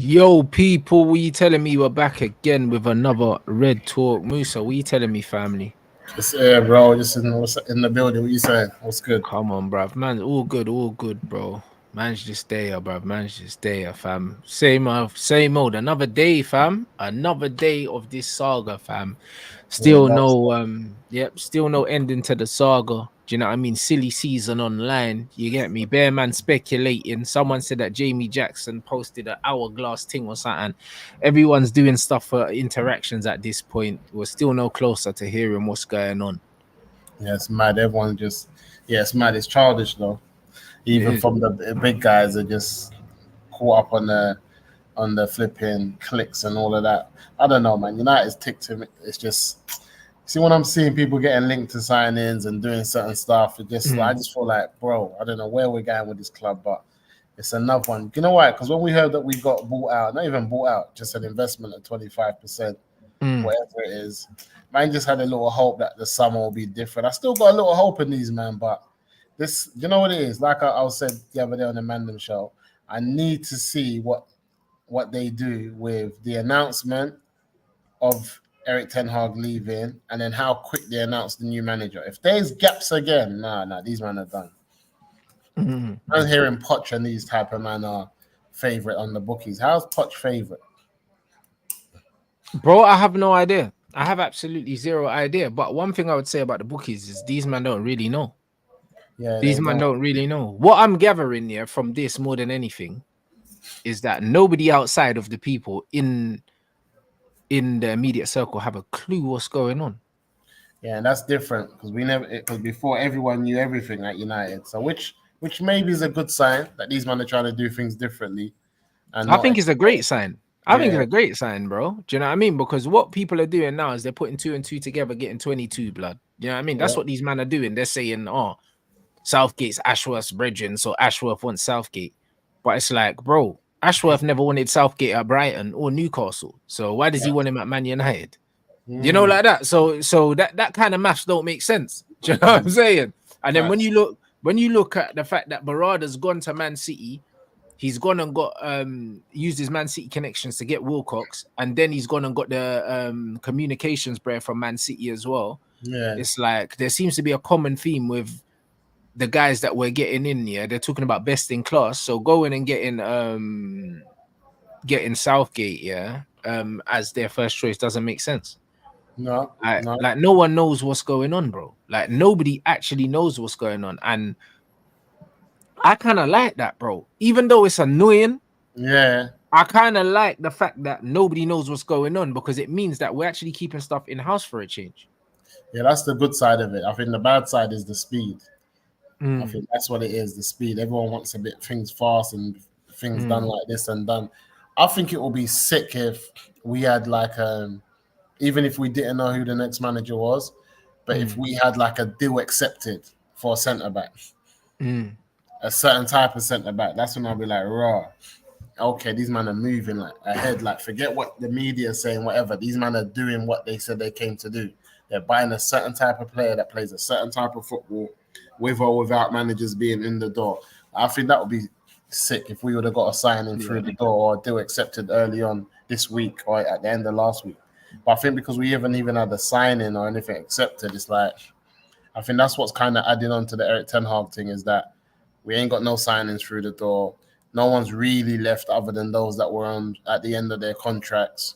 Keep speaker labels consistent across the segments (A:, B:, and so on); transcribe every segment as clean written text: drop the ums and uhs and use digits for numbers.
A: Yo, people, what you telling me? We're back again with another Red Talk. Musa, what you telling me, family?
B: Just bro. Just in the building. What you saying? What's good?
A: Come on, bruv. Man, all good, bro. Man's just there, bruv. Man's just there, fam. Same old. Another day, fam. Another day of this saga, fam.
B: Yeah,
A: Still
B: that's
A: no, still no ending to the saga. Do you know what I mean? Silly season online. You get me? Bear man speculating. Someone said that Jamie Jackson posted an hourglass thing or something. Everyone's doing stuff for interactions at this point. We're still no closer to hearing what's going on.
B: yeah, it's mad. Everyone just it's mad. It's childish though.
A: It
B: Even
A: is.
B: from the big guys are just caught up on the flipping clicks and all of that. I don't know, man. United's ticked him. It's just see when I'm seeing people getting linked to sign-ins and doing certain stuff. I just feel like, bro, I don't know where we're going with this club, but it's another one. You know why? Because when we heard that we got bought out, not even bought out, just an investment at 25%,
A: Mm.
B: whatever it is, man just had a little hope that the summer will be different. I still got a little hope in these, man, but this, you know what it is? Like I said the other day on the Mandem show, I need to see what they do with the announcement of Eric Ten Hag leaving and then how quick they announce the new manager. If there's gaps again, nah, these men are done.
A: Mm.
B: I'm hearing Poch and these type of men are favorite on the bookies. How's Poch favorite?
A: Bro, I have no idea. I have absolutely zero idea. But one thing I would say about the bookies is these men don't really know.
B: Yeah,
A: These
B: they
A: men
B: don't.
A: don't really know. What I'm gathering here from this more than anything is that nobody outside of the people in the immediate circle have a clue what's going on.
B: Yeah, and that's different because we never because before everyone knew everything at United. So which maybe is a good sign that these men are trying to do things differently and
A: I
B: not
A: think it's a
B: expect.
A: great sign. I think it's
B: Yeah,
A: a great sign, bro. Do you know what I mean? Because what people are doing now is they're putting two and two together, getting 22 blood. You know what I mean? That's
B: yeah,
A: what these men are doing. They're saying, oh, Southgate's Ashworth's brethren, so Ashworth wants Southgate. But it's like, bro, Ashworth never wanted Southgate at Brighton or Newcastle. So why does he
B: yeah.
A: want him at Man United? You know,
B: Mm,
A: like that. So that kind of maths don't make sense. Do you know what I'm saying? And then
B: facts.
A: when you look at the fact that Barada's gone to Man City, he's gone and got used his Man City connections to get Wilcox, and then he's gone and got the communications bread from Man City as well.
B: Yeah,
A: It's like there seems to be a common theme with the guys that we're getting in here. They're talking about best in class. So going and getting Southgate, yeah, as their first choice doesn't make sense.
B: no, no.
A: Like no one knows what's going on, bro. Like nobody actually knows what's going on. And I kind of like that, bro. Even though it's annoying,
B: Yeah,
A: I kind of like the fact that nobody knows what's going on because it means that we're actually keeping stuff in house for a change.
B: yeah. That's the good side of it. I think the bad side is the speed. I
A: Mm,
B: think that's what it is. The speed. Everyone wants a bit things fast and things done
A: mm,
B: like this and done. I think it will be sick if we had like even if we didn't know who the next manager was, but if
A: mm,
B: we had like a deal accepted for a centre back,
A: mm,
B: a certain type of centre back, that's when I'll be like, raw. Okay, these men are moving like ahead. Like, forget what the media is saying, whatever. These men are doing what they said they came to do. They're buying a certain type of player that plays a certain type of football, with or without managers being in the door. I think that would be sick if we would have got a signing through
A: yeah.
B: the door or a deal accepted early on this week or at the end of last week. But I think because we haven't even had a signing or anything accepted, it's like I think that's what's kind of adding on to the Eric Ten Hag thing is that we ain't got no signings through the door. No one's really left other than those that were on at the end of their contracts.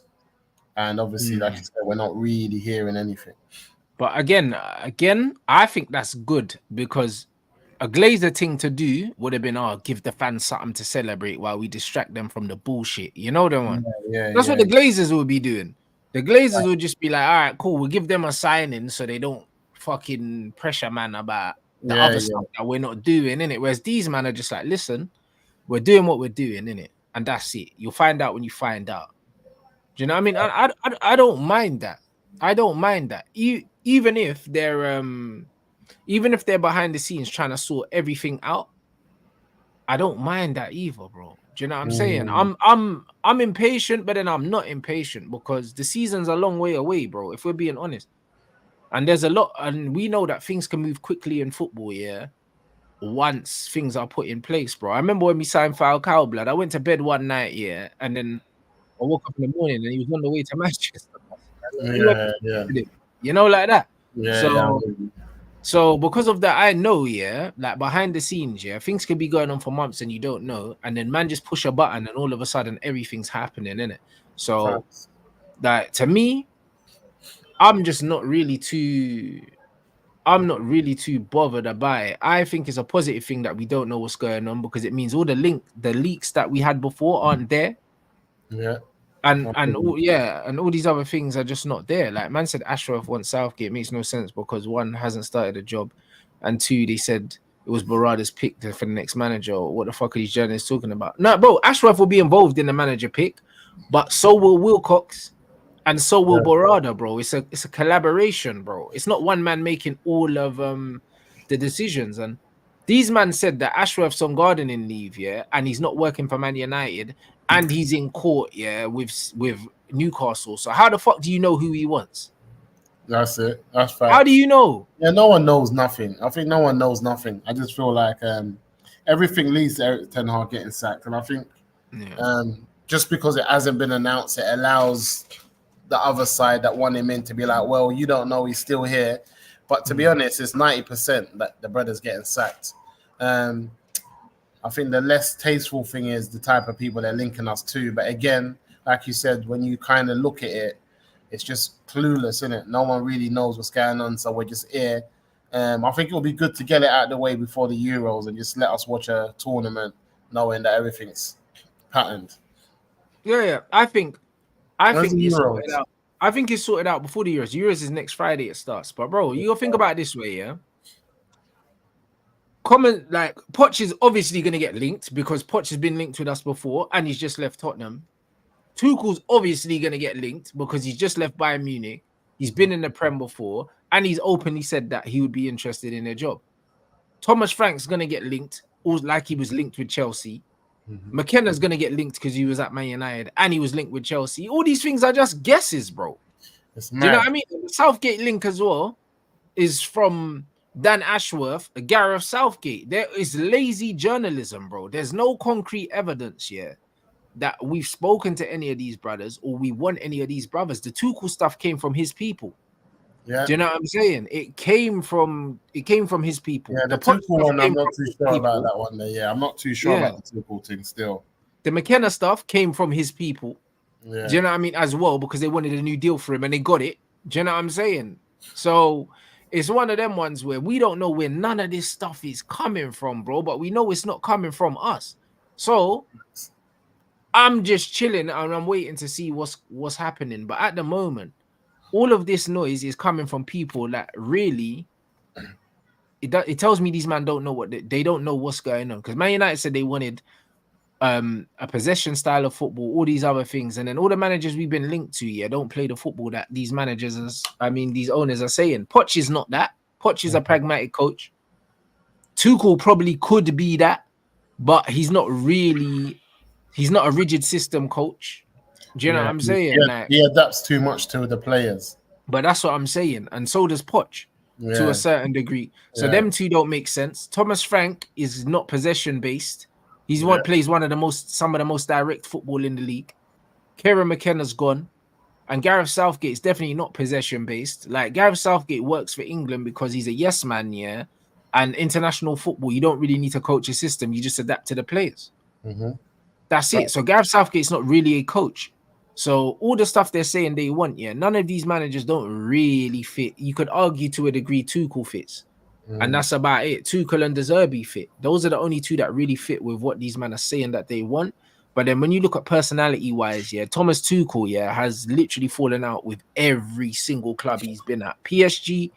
B: And obviously, like you
A: Mm.
B: said, we're not really hearing anything.
A: But again, I think that's good because a Glazer thing to do would have been, oh, give the fans something to celebrate while we distract them from the bullshit. You know the
B: Yeah,
A: one.
B: yeah,
A: That's what
B: yeah.
A: the Glazers will be doing. The Glazers will just be like, all right, cool, we'll give them a signing so they don't fucking pressure man about the
B: Yeah,
A: other
B: yeah.
A: stuff that we're not doing, innit? Whereas these man are just like, listen, we're doing what we're doing, innit? And that's it. You'll find out when you find out. Do you know what I mean? I don't mind that. I don't mind that. Even if they're behind the scenes trying to sort everything out, I don't mind that either, bro. Do you know what I'm saying?
B: Mm,
A: I'm impatient, but then I'm not impatient because the season's a long way away, bro. If we're being honest, and there's a lot, and we know that things can move quickly in football, yeah. once things are put in place, bro. I remember when we signed Falcao, blood. I went to bed one night, yeah, and then I woke up in the morning and he was on the way to Manchester.
B: Yeah, yeah,
A: You know, like that.
B: yeah, yeah.
A: So because of that, I know, yeah, like behind the scenes, yeah, things could be going on for months and you don't know, and then man just push a button and all of a sudden everything's happening, innit? So
B: Facts.
A: that to me, I'm just not really too I'm not really too bothered about it. I think it's a positive thing that we don't know what's going on because it means all the leaks that we had before aren't there.
B: Yeah.
A: And all these other things are just not there. Like man said, Ashraf wants Southgate. It makes no sense because one hasn't started a job, and two they said it was Barada's pick for the next manager. Or what the fuck are these journalists talking about? No, bro, Ashraf will be involved in the manager pick, but so will Wilcox, and so will Barada, bro. It's a collaboration, bro. It's not one man making all of the decisions. And these men said that Ashraf's on gardening leave, yeah, and he's not working for Man United, and he's in court, yeah, with Newcastle. So how the fuck do you know who he wants?
B: That's it. That's fact.
A: How do you know?
B: Yeah, no one knows nothing. I think no one knows nothing. I just feel like everything leads to Eric Ten Hag getting sacked, and I think just because it hasn't been announced, it allows the other side that want him in to be like, well, you don't know he's still here. But to be honest, it's 90% that the brother's getting sacked. I think the less tasteful thing is the type of people they're linking us to. But again, like you said, when you kind of look at it, it's just clueless, isn't it? No one really knows what's going on, so we're just here. I think it'll be good to get it out of the way before the Euros and just let us watch a tournament knowing that everything's patterned.
A: Yeah. I think it's
B: Euros?
A: sorted out. I think it's sorted out before the Euros. Euros is next Friday it starts. But bro, you gotta think about it this way, yeah. Like Poch is obviously gonna get linked because Poch has been linked with us before and he's just left Tottenham. Tuchel's obviously gonna get linked because he's just left Bayern Munich. He's been in the Prem before, and he's openly said that he would be interested in a job. Thomas Frank's gonna get linked, like he was linked with Chelsea. McKenna's gonna get linked because he was at Man United and he was linked with Chelsea. All these things are just guesses, bro.
B: It's
A: Do you know what I mean? The Southgate link as well is from Dan Ashworth, Gareth Southgate. There is lazy journalism, bro. There's no concrete evidence here that we've spoken to any of these brothers or we want any of these brothers. The Tuchel stuff came from his people.
B: Yeah.
A: Do you know what I'm saying? It came from his people.
B: Yeah, the Tuchel one, I'm not too sure about that one there. Yeah, I'm not too sure about the Tuchel thing still.
A: The McKenna stuff came from his people.
B: Yeah.
A: Do you know what I mean? As well, because they wanted a new deal for him and they got it. Do you know what I'm saying? So it's one of them ones where we don't know where none of this stuff is coming from, bro, but we know it's not coming from us. So I'm just chilling and I'm waiting to see what's happening. But at the moment, all of this noise is coming from people that really it tells me these men don't know they don't know what's going on. Because Man United said they wanted a possession style of football, all these other things, and then all the managers we've been linked to, don't play the football that these these owners are saying. Poch is not that. Poch is a pragmatic coach. Tuchel probably could be that, but he's not a rigid system coach. Do you know what I'm saying?
B: He adapts too much to the players.
A: But that's what I'm saying, and so does Poch to a certain degree. So them two don't make sense. Thomas Frank is not possession based. Plays some of the most direct football in the league. Kieran McKenna's gone. And Gareth Southgate is definitely not possession based. Like Gareth Southgate works for England because he's a yes man, yeah. And international football, you don't really need to coach a system. You just adapt to the players. That's it. So Gareth Southgate's not really a coach. So all the stuff they're saying they want, none of these managers don't really fit. You could argue to a degree Tuchel fits. And that's about it. Tuchel and De Zerbi fit. Those are the only two that really fit with what these men are saying that they want. But then when you look at personality-wise, Thomas Tuchel, has literally fallen out with every single club he's been at. PSG,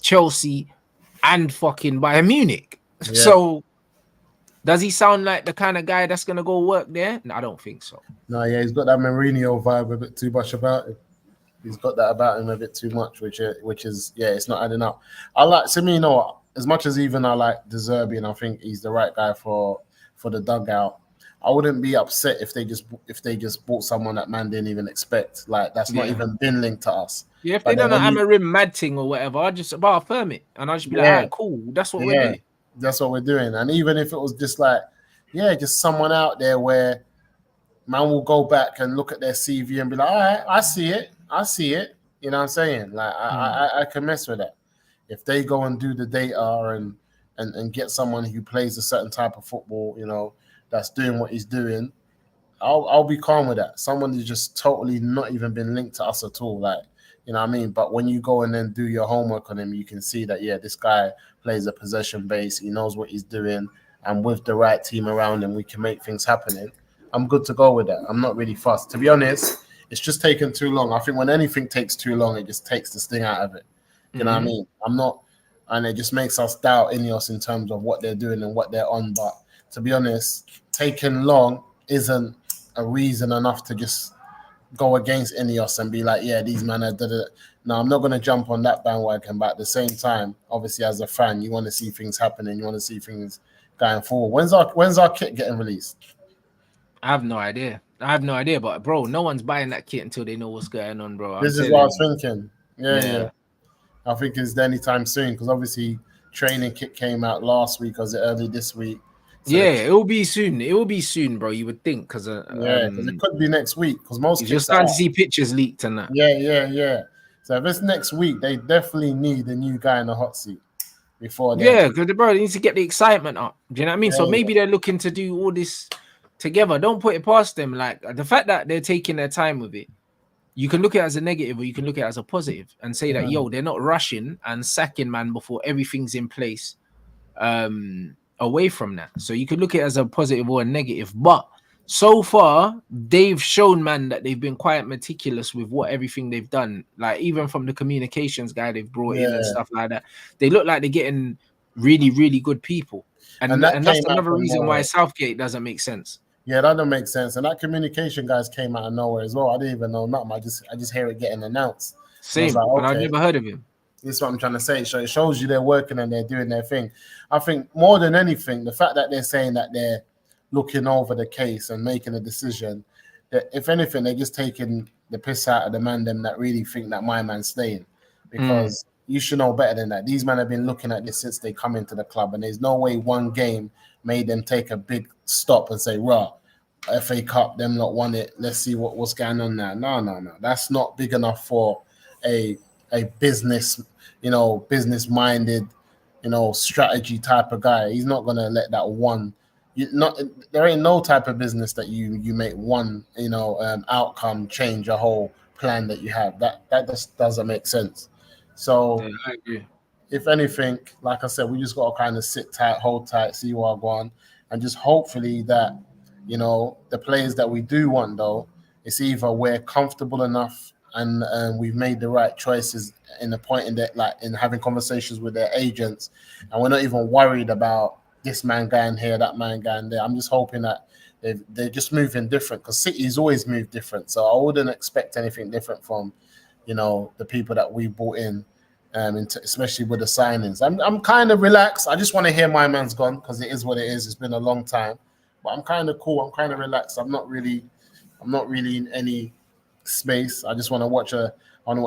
A: Chelsea, and fucking Bayern Munich. So does he sound like the kind of guy that's going to go work there? No, I don't think so.
B: No, he's got that Mourinho vibe a bit too much about him. He's got that about him a bit too much, which is it's not adding up. As much as even I like De Zerbi and I think he's the right guy for the dugout, I wouldn't be upset if they just bought someone that man didn't even expect. Like that's not even been linked to us.
A: Yeah, if they done an Amarim mad thing or whatever, I'll affirm it and I'll just be like, all right, cool, that's what we're doing.
B: That's what we're doing. And even if it was just like, yeah, just someone out there where man will go back and look at their CV and be like, all right, I see it. I see it. You know what I'm saying? Like I can mess with that. If they go and do the data and get someone who plays a certain type of football, you know, that's doing what he's doing, I'll be calm with that. Someone who's just totally not even been linked to us at all, like, you know what I mean? But when you go and then do your homework on him, you can see that, yeah, this guy plays a possession base. He knows what he's doing. And with the right team around him, we can make things happen. I'm good to go with that. I'm not really fussed. To be honest, it's just taken too long. I think when anything takes too long, it just takes the sting out of it. You know what I mean? I'm not, and it just makes us doubt Ineos in terms of what they're doing and what they're on. But to be honest, taking long isn't a reason enough to just go against Ineos and be like, yeah, these men are No, I'm not going to jump on that bandwagon. But at the same time, obviously, as a fan, you want to see things happening. You want to see things going forward. When's our kit getting released?
A: I have no idea. But bro, no one's buying that kit until they know what's going on, bro.
B: This is what I was thinking. Yeah. I think it's anytime soon because obviously training kit came out last week. Or was it early this week?
A: So it will be soon. It will be soon, bro. You would think because
B: because it could be next week because most
A: you're starting to see pictures leaked and that.
B: Yeah. So if it's next week, they definitely need a new guy in the hot seat before.
A: Yeah, because bro, they need to get the excitement up. Do you know what I mean? So maybe they're looking to do all this together. Don't put it past them. Like the fact that they're taking their time with it, you can look at it as a negative or you can look at it as a positive and say that they're not rushing and sacking man before everything's in place. Away from that, so you could look at it as a positive or a negative. But so far, they've shown man that they've been quite meticulous with what everything they've done. Like even from the communications guy they've brought in and stuff like that, they look like they're getting really, really good people. And that's another reason why Southgate doesn't make sense.
B: Yeah, that doesn't make sense. And that communication guys came out of nowhere as well. I didn't even know nothing. I just hear it getting announced.
A: Same, and I've never heard of him.
B: This is what I'm trying to say. So it shows you they're working and they're doing their thing. I think more than anything, the fact that they're saying that they're looking over the case and making a decision, that if anything, they're just taking the piss out of the man them that really think that my man's staying. Because you should know better than that. These men have been looking at this since they come into the club, and there's no way one game made them take a big stop and say, "Rah, FA Cup, them not won it. Let's see what's going on now." No. That's not big enough for a business, business-minded, strategy type of guy. He's not gonna let that one. There ain't no type of business that you make one, outcome change a whole plan that you have. That just doesn't make sense. So,
A: I agree.
B: If anything, like I said, we just got to kind of sit tight, hold tight, see what I go on, and just hopefully that, the players that we do want, though, it's either we're comfortable enough and we've made the right choices in the point in that, like in having conversations with their agents, and we're not even worried about this man going here, that man going there. I'm just hoping that they're just moving different because City's always moved different. So I wouldn't expect anything different from, the people that we brought in, especially with the signings. I'm kind of relaxed. I just want to hear my man's gone because it is what it is. It's been a long time, but I'm kind of cool. I'm kind of relaxed. I'm not really in any space. I just want to watch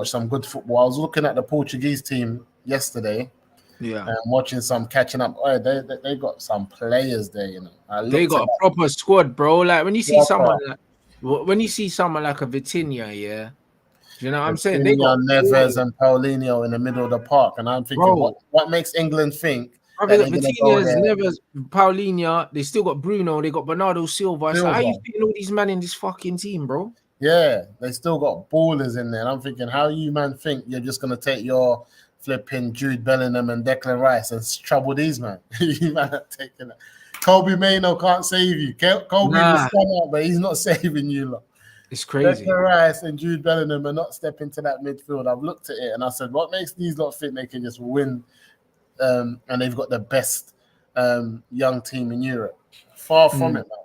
B: some good football. I was looking at the Portuguese team yesterday.
A: Yeah,
B: and watching some catching up. Oh, they got some players there.
A: They got a proper squad, bro. Like when you see someone like a Vitinha, yeah. You know what I'm saying? They got
B: Neves and Paulinho in the middle of the park, and I'm thinking, what makes England think?
A: They got Vitinha, Neves, Paulinho. They still got Bruno. They got Bernardo Silva. So how you fitting all these men in this fucking team, bro?
B: Yeah, they still got ballers in there. And I'm thinking, how you man think you're just gonna take your flipping Jude Bellingham and Declan Rice and trouble these man? You man are taking that. Kobe Mano can't save you. Kobe will stand out, but he's not saving you, lot.
A: It's crazy.
B: Declan Rice and Jude Bellingham are not stepping to that midfield. I've looked at it and I said, what makes these lot think they can just win? And they've got the best young team in Europe. Far from it, man.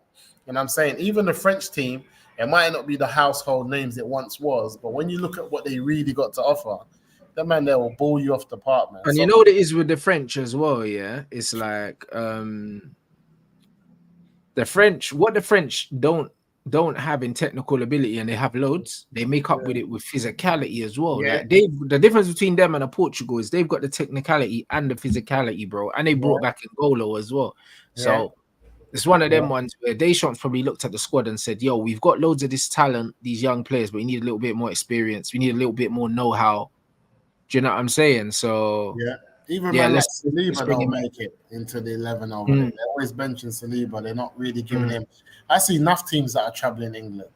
B: And I'm saying, even the French team, it might not be the household names it once was, but when you look at what they really got to offer, that man there will ball you off the park, man.
A: And you know what it is with the French as well, yeah? It's like the French don't don't have in technical ability and they have loads, they make up with it with physicality as well.
B: Yeah.
A: Like the difference between them and a Portugal is they've got the technicality and the physicality, bro. And they brought back N'Golo as well. So it's one of them ones where Deschamps probably looked at the squad and said, yo, we've got loads of this talent, these young players, but we need a little bit more experience. We need a little bit more know-how. Do you know what I'm saying? So
B: even man like Saliba don't make it into the 11 over there. They always benching Saliba. They're not really giving him. I see enough teams that are traveling England.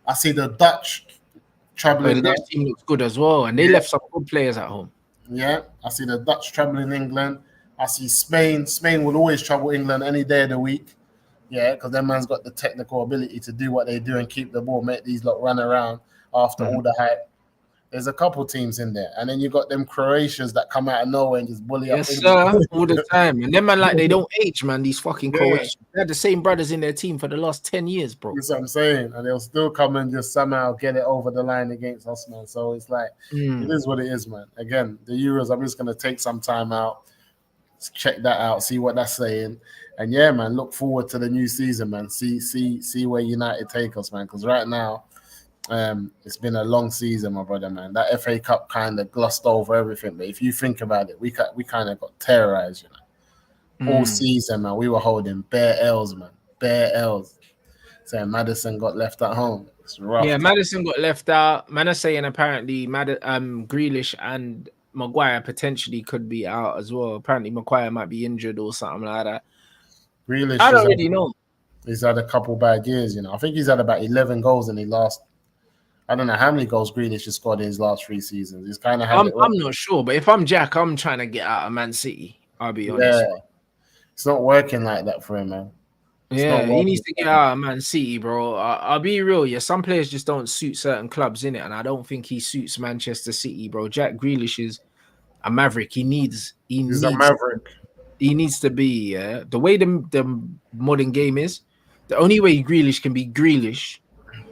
B: I see the Dutch traveling.
A: The Dutch team looks good as well, and they left some good players at home.
B: Yeah, I see the Dutch traveling England. I see Spain. Spain will always travel England any day of the week. Yeah, because that man's got the technical ability to do what they do and keep the ball, make these lot run around after all the hype. There's a couple teams in there, and then you got them Croatians that come out of nowhere and just bully up.
A: Yes, sir, all the time. And them man, like, they don't age, man. These fucking Croatians. They had the same brothers in their team for the last 10 years, bro.
B: That's what I'm saying, and they'll still come and just somehow get it over the line against us, man. So it's like it is what it is, man. Again, the Euros. I'm just gonna take some time out, check that out, see what that's saying, and yeah, man, look forward to the new season, man. See where United take us, man. Because right now. It's been a long season, my brother, man. That FA Cup kind of glossed over everything. But if you think about it, we kind of got terrorized, you know. All season, man. We were holding bare L's, man. Bare L's. So Maddison got left at home. It's rough.
A: Yeah, Maddison got left out. Man are saying apparently Grealish and Maguire potentially could be out as well. Apparently Maguire might be injured or something like that.
B: Grealish,
A: I don't really know.
B: He's had a couple bad years, you know. I think he's had about 11 goals in the last. I don't know how many goals Grealish has scored in his last 3 seasons. He's kind of.
A: I'm not sure, but if I'm Jack, I'm trying to get out of Man City. I'll be honest.
B: Yeah, it's not working like that for him, man.
A: He needs to get out of Man City, bro. I'll be real. Yeah, some players just don't suit certain clubs in it, and I don't think he suits Manchester City, bro. Jack Grealish is a maverick. He's
B: a maverick.
A: He needs to be. The way the modern game is, the only way Grealish can be Grealish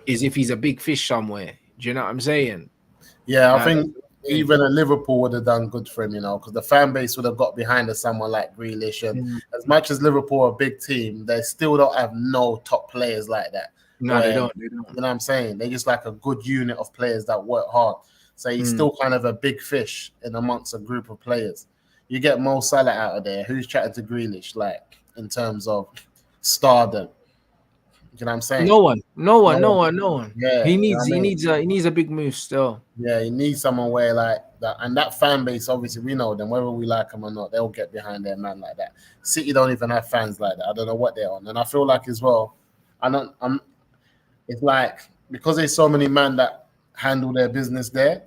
A: is if he's a big fish somewhere. Do you know what I'm saying?
B: Yeah, I think even a Liverpool would have done good for him, you know, because the fan base would have got behind someone like Grealish. And as much as Liverpool are a big team, they still don't have no top players like that.
A: No, they don't.
B: You know what I'm saying? They're just like a good unit of players that work hard. So he's still kind of a big fish in amongst a group of players. You get Mo Salah out of there, who's chatting to Grealish, like, in terms of stardom. You know what I'm saying?
A: No one.
B: Yeah,
A: he needs a big move still.
B: Yeah, he needs someone where like that, and that fan base. Obviously, we know them, whether we like them or not. They'll get behind their man like that. City don't even have fans like that. I don't know what they're on, and I feel like as well. It's like because there's so many men that handle their business there.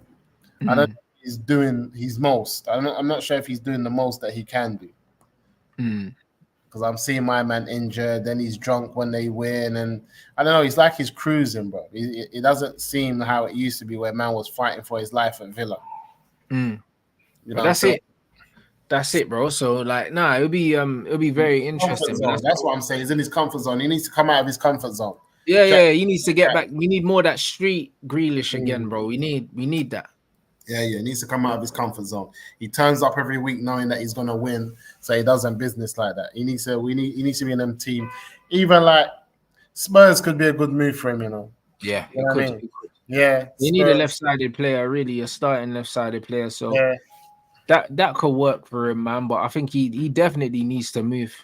B: I don't think he's doing his most. I'm not sure if he's doing the most that he can do. Because I'm seeing my man injured, then he's drunk when they win, and I don't know. He's like he's cruising, bro. It doesn't seem how it used to be, where man was fighting for his life at Villa.
A: You know, that's it, bro. So like, it'll be very interesting.
B: That's what I'm saying. He's in his comfort zone. He needs to come out of his comfort zone.
A: Yeah. He needs to get back. We need more of that street Grealish again, bro. We need that.
B: Yeah, he needs to come out of his comfort zone. He turns up every week knowing that he's gonna win, so he doesn't business like that. He needs to be in them team. Even like Spurs could be a good move for him, you know.
A: Yeah,
B: you know what I mean? Yeah,
A: you need a left-sided player, really, a starting left-sided player. So that could work for him, man. But I think he definitely needs to move.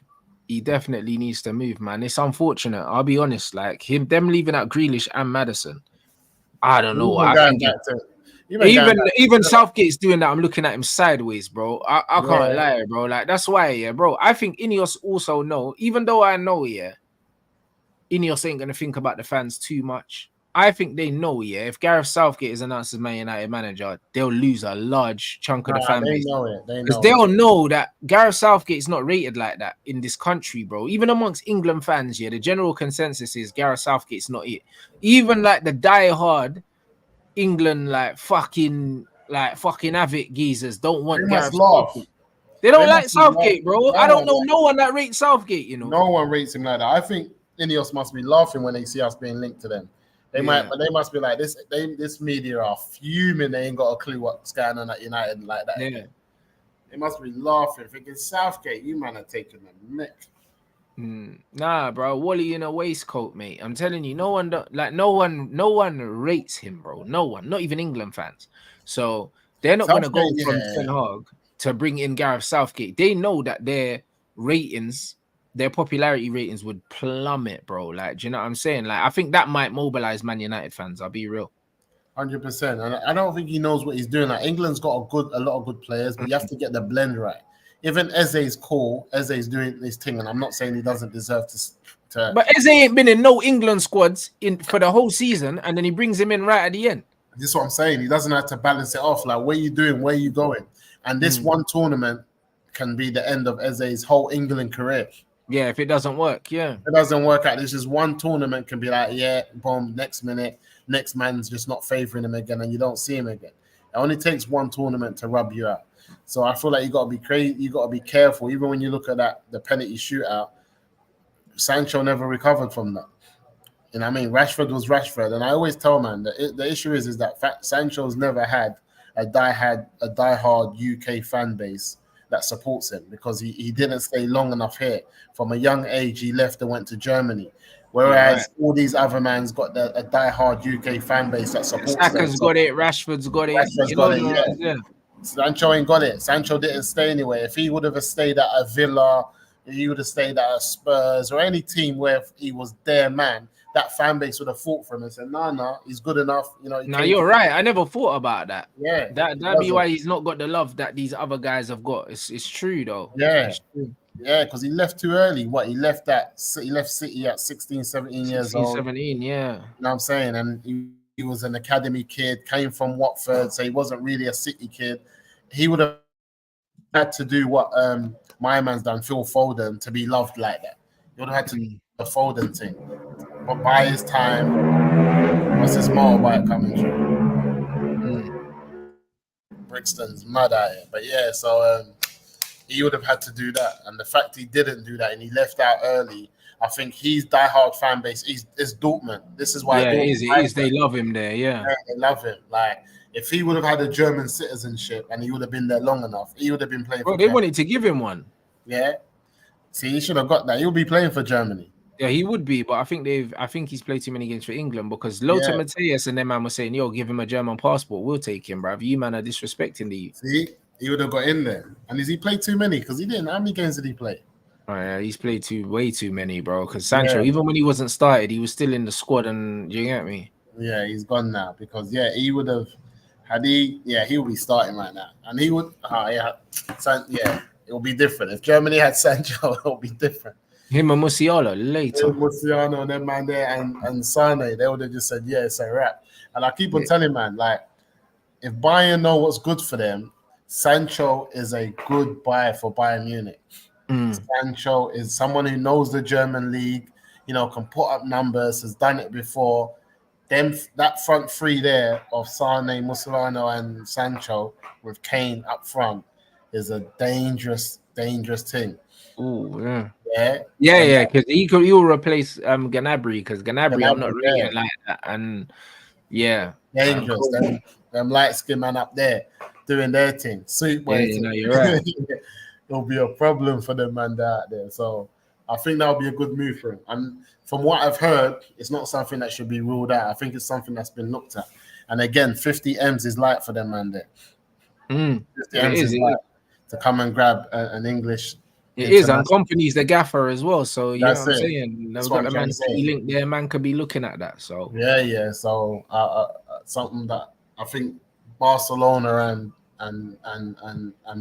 A: He definitely needs to move, man. It's unfortunate. I'll be honest. Like them leaving out Grealish and Maddison. I don't know. Even Southgate's doing that. I'm looking at him sideways, bro. I can't lie, bro. Like that's why, bro. I think Ineos also know, even though I know, Ineos ain't gonna think about the fans too much. I think they know, if Gareth Southgate is announced as Man United manager, they'll lose a large chunk of the fan base. Because they'll know that Gareth Southgate is not rated like that in this country, bro. Even amongst England fans, the general consensus is Gareth Southgate's not it. Even like the die-hard England, like fucking avid geezers don't want Gareth Southgate. They don't like Southgate, bro. I don't know no one that rates Southgate, you know.
B: No one rates him like that. I think Ineos must be laughing when they see us being linked to them. They must be like this. This media are fuming. They ain't got a clue what's going on at United like that.
A: Yeah.
B: They must be laughing, thinking Southgate, you man are taking the mick.
A: Nah, bro, Wally in a waistcoat, mate. I'm telling you, no one rates him, bro. No one, not even England fans. So they're not gonna
B: Southgate,
A: go from Ten
B: yeah,
A: Hag to bring in Gareth Southgate. They know that ratings, their popularity ratings would plummet, bro. Like, do you know what I'm saying? Like, I think that might mobilize Man United fans. I'll be real.
B: 100%. And I don't think he knows what he's doing. Like England's got a lot of good players, but you have to get the blend right. Even Eze's cool. Eze's doing his thing, and I'm not saying he doesn't deserve to.
A: But Eze ain't been in no England squads in for the whole season, and then he brings him in right at the end.
B: This is what I'm saying. He doesn't have to balance it off. Like, what are you doing? Where are you going? And this one tournament can be the end of Eze's whole England career.
A: Yeah, if it doesn't work, yeah.
B: If it doesn't work out, this is one tournament can be like, yeah, boom, next minute, next man's just not favoring him again, and you don't see him again. It only takes one tournament to rub you out. So I feel like you got to be crazy. You got to be careful. Even when you look at the penalty shootout, Sancho never recovered from that. You know what I mean? Rashford was Rashford. And I always tell, man, the issue is that Sancho's never had a diehard UK fan base that supports him because he didn't stay long enough here. From a young age, he left and went to Germany. Whereas all these other man's got a diehard UK fan base that supports them.
A: Saka's got it. Rashford's got it.
B: Rashford's got it, yeah. Sancho ain't got it. Sancho didn't stay anywhere. If he would have stayed at a Villa, he would have stayed at a Spurs or any team where he was their man, that fan base would have fought for him and said, nah, he's good enough. You know.
A: Nah, you're right. I never thought about that.
B: Yeah.
A: That'd be why he's not got the love that these other guys have got. It's true though.
B: Yeah.
A: True.
B: Yeah, because he left too early. He left City at 16, 17 years old.
A: 17, yeah.
B: You know what I'm saying? And he was an academy kid, came from Watford, so he wasn't really a City kid. He would have had to do what my man's done, Phil Foden, to be loved like that. He would have had to do the Foden thing. But by his time, what's his motorbike coming through? Brixton's mad at it. But yeah, so he would have had to do that. And the fact he didn't do that and he left out early, I think his diehard fan base is Dortmund. This is why
A: it is. They love him there, yeah.
B: They love him. Like, if he would have had a German citizenship and he would have been there long enough, he would have been playing for
A: They wanted to give him one.
B: Yeah. See, he should have got that. He'll be playing for Germany.
A: Yeah, he would be, but I think he's played too many games for England because Lothar Matthäus and them man were saying, yo, give him a German passport. We'll take him, bruv. You man are disrespecting the.
B: See, he would have got in there. And has he played too many? Because he didn't. How many games did he play?
A: Oh, yeah, he's played way too many, bro. Because Sancho, even when he wasn't started, he was still in the squad. And you get me?
B: Yeah, he's gone now because he would have he would be starting right now, and he would. It will be different if Germany had Sancho. It will be different.
A: Him and Musiala later.
B: Musiala and them man there and Sane, they would have just said, yeah, it's a wrap. And I keep on telling man, like, if Bayern know what's good for them, Sancho is a good buy for Bayern Munich. Sancho is someone who knows the German league, can put up numbers, has done it before. That front three there of Sane, Musiala, and Sancho with Kane up front is a dangerous thing.
A: Oh yeah.
B: Yeah,
A: because he'll replace Gnabry because Gnabry I'm not really like that, and
B: dangerous. Them light skin man up there doing their thing. Sweet boy.
A: You're right.
B: It'll be a problem for them man out there. So I think that'll be a good move for him. And from what I've heard, it's not something that should be ruled out. I think it's something that's been looked at. And again, 50 M's is light for them man there. 50 M's is light to come and grab an English.
A: It is, and company's the gaffer as well. So you know what I'm saying.
B: That's what I'm
A: Man City link there, man could be looking at that. So
B: yeah. So something that I think Barcelona and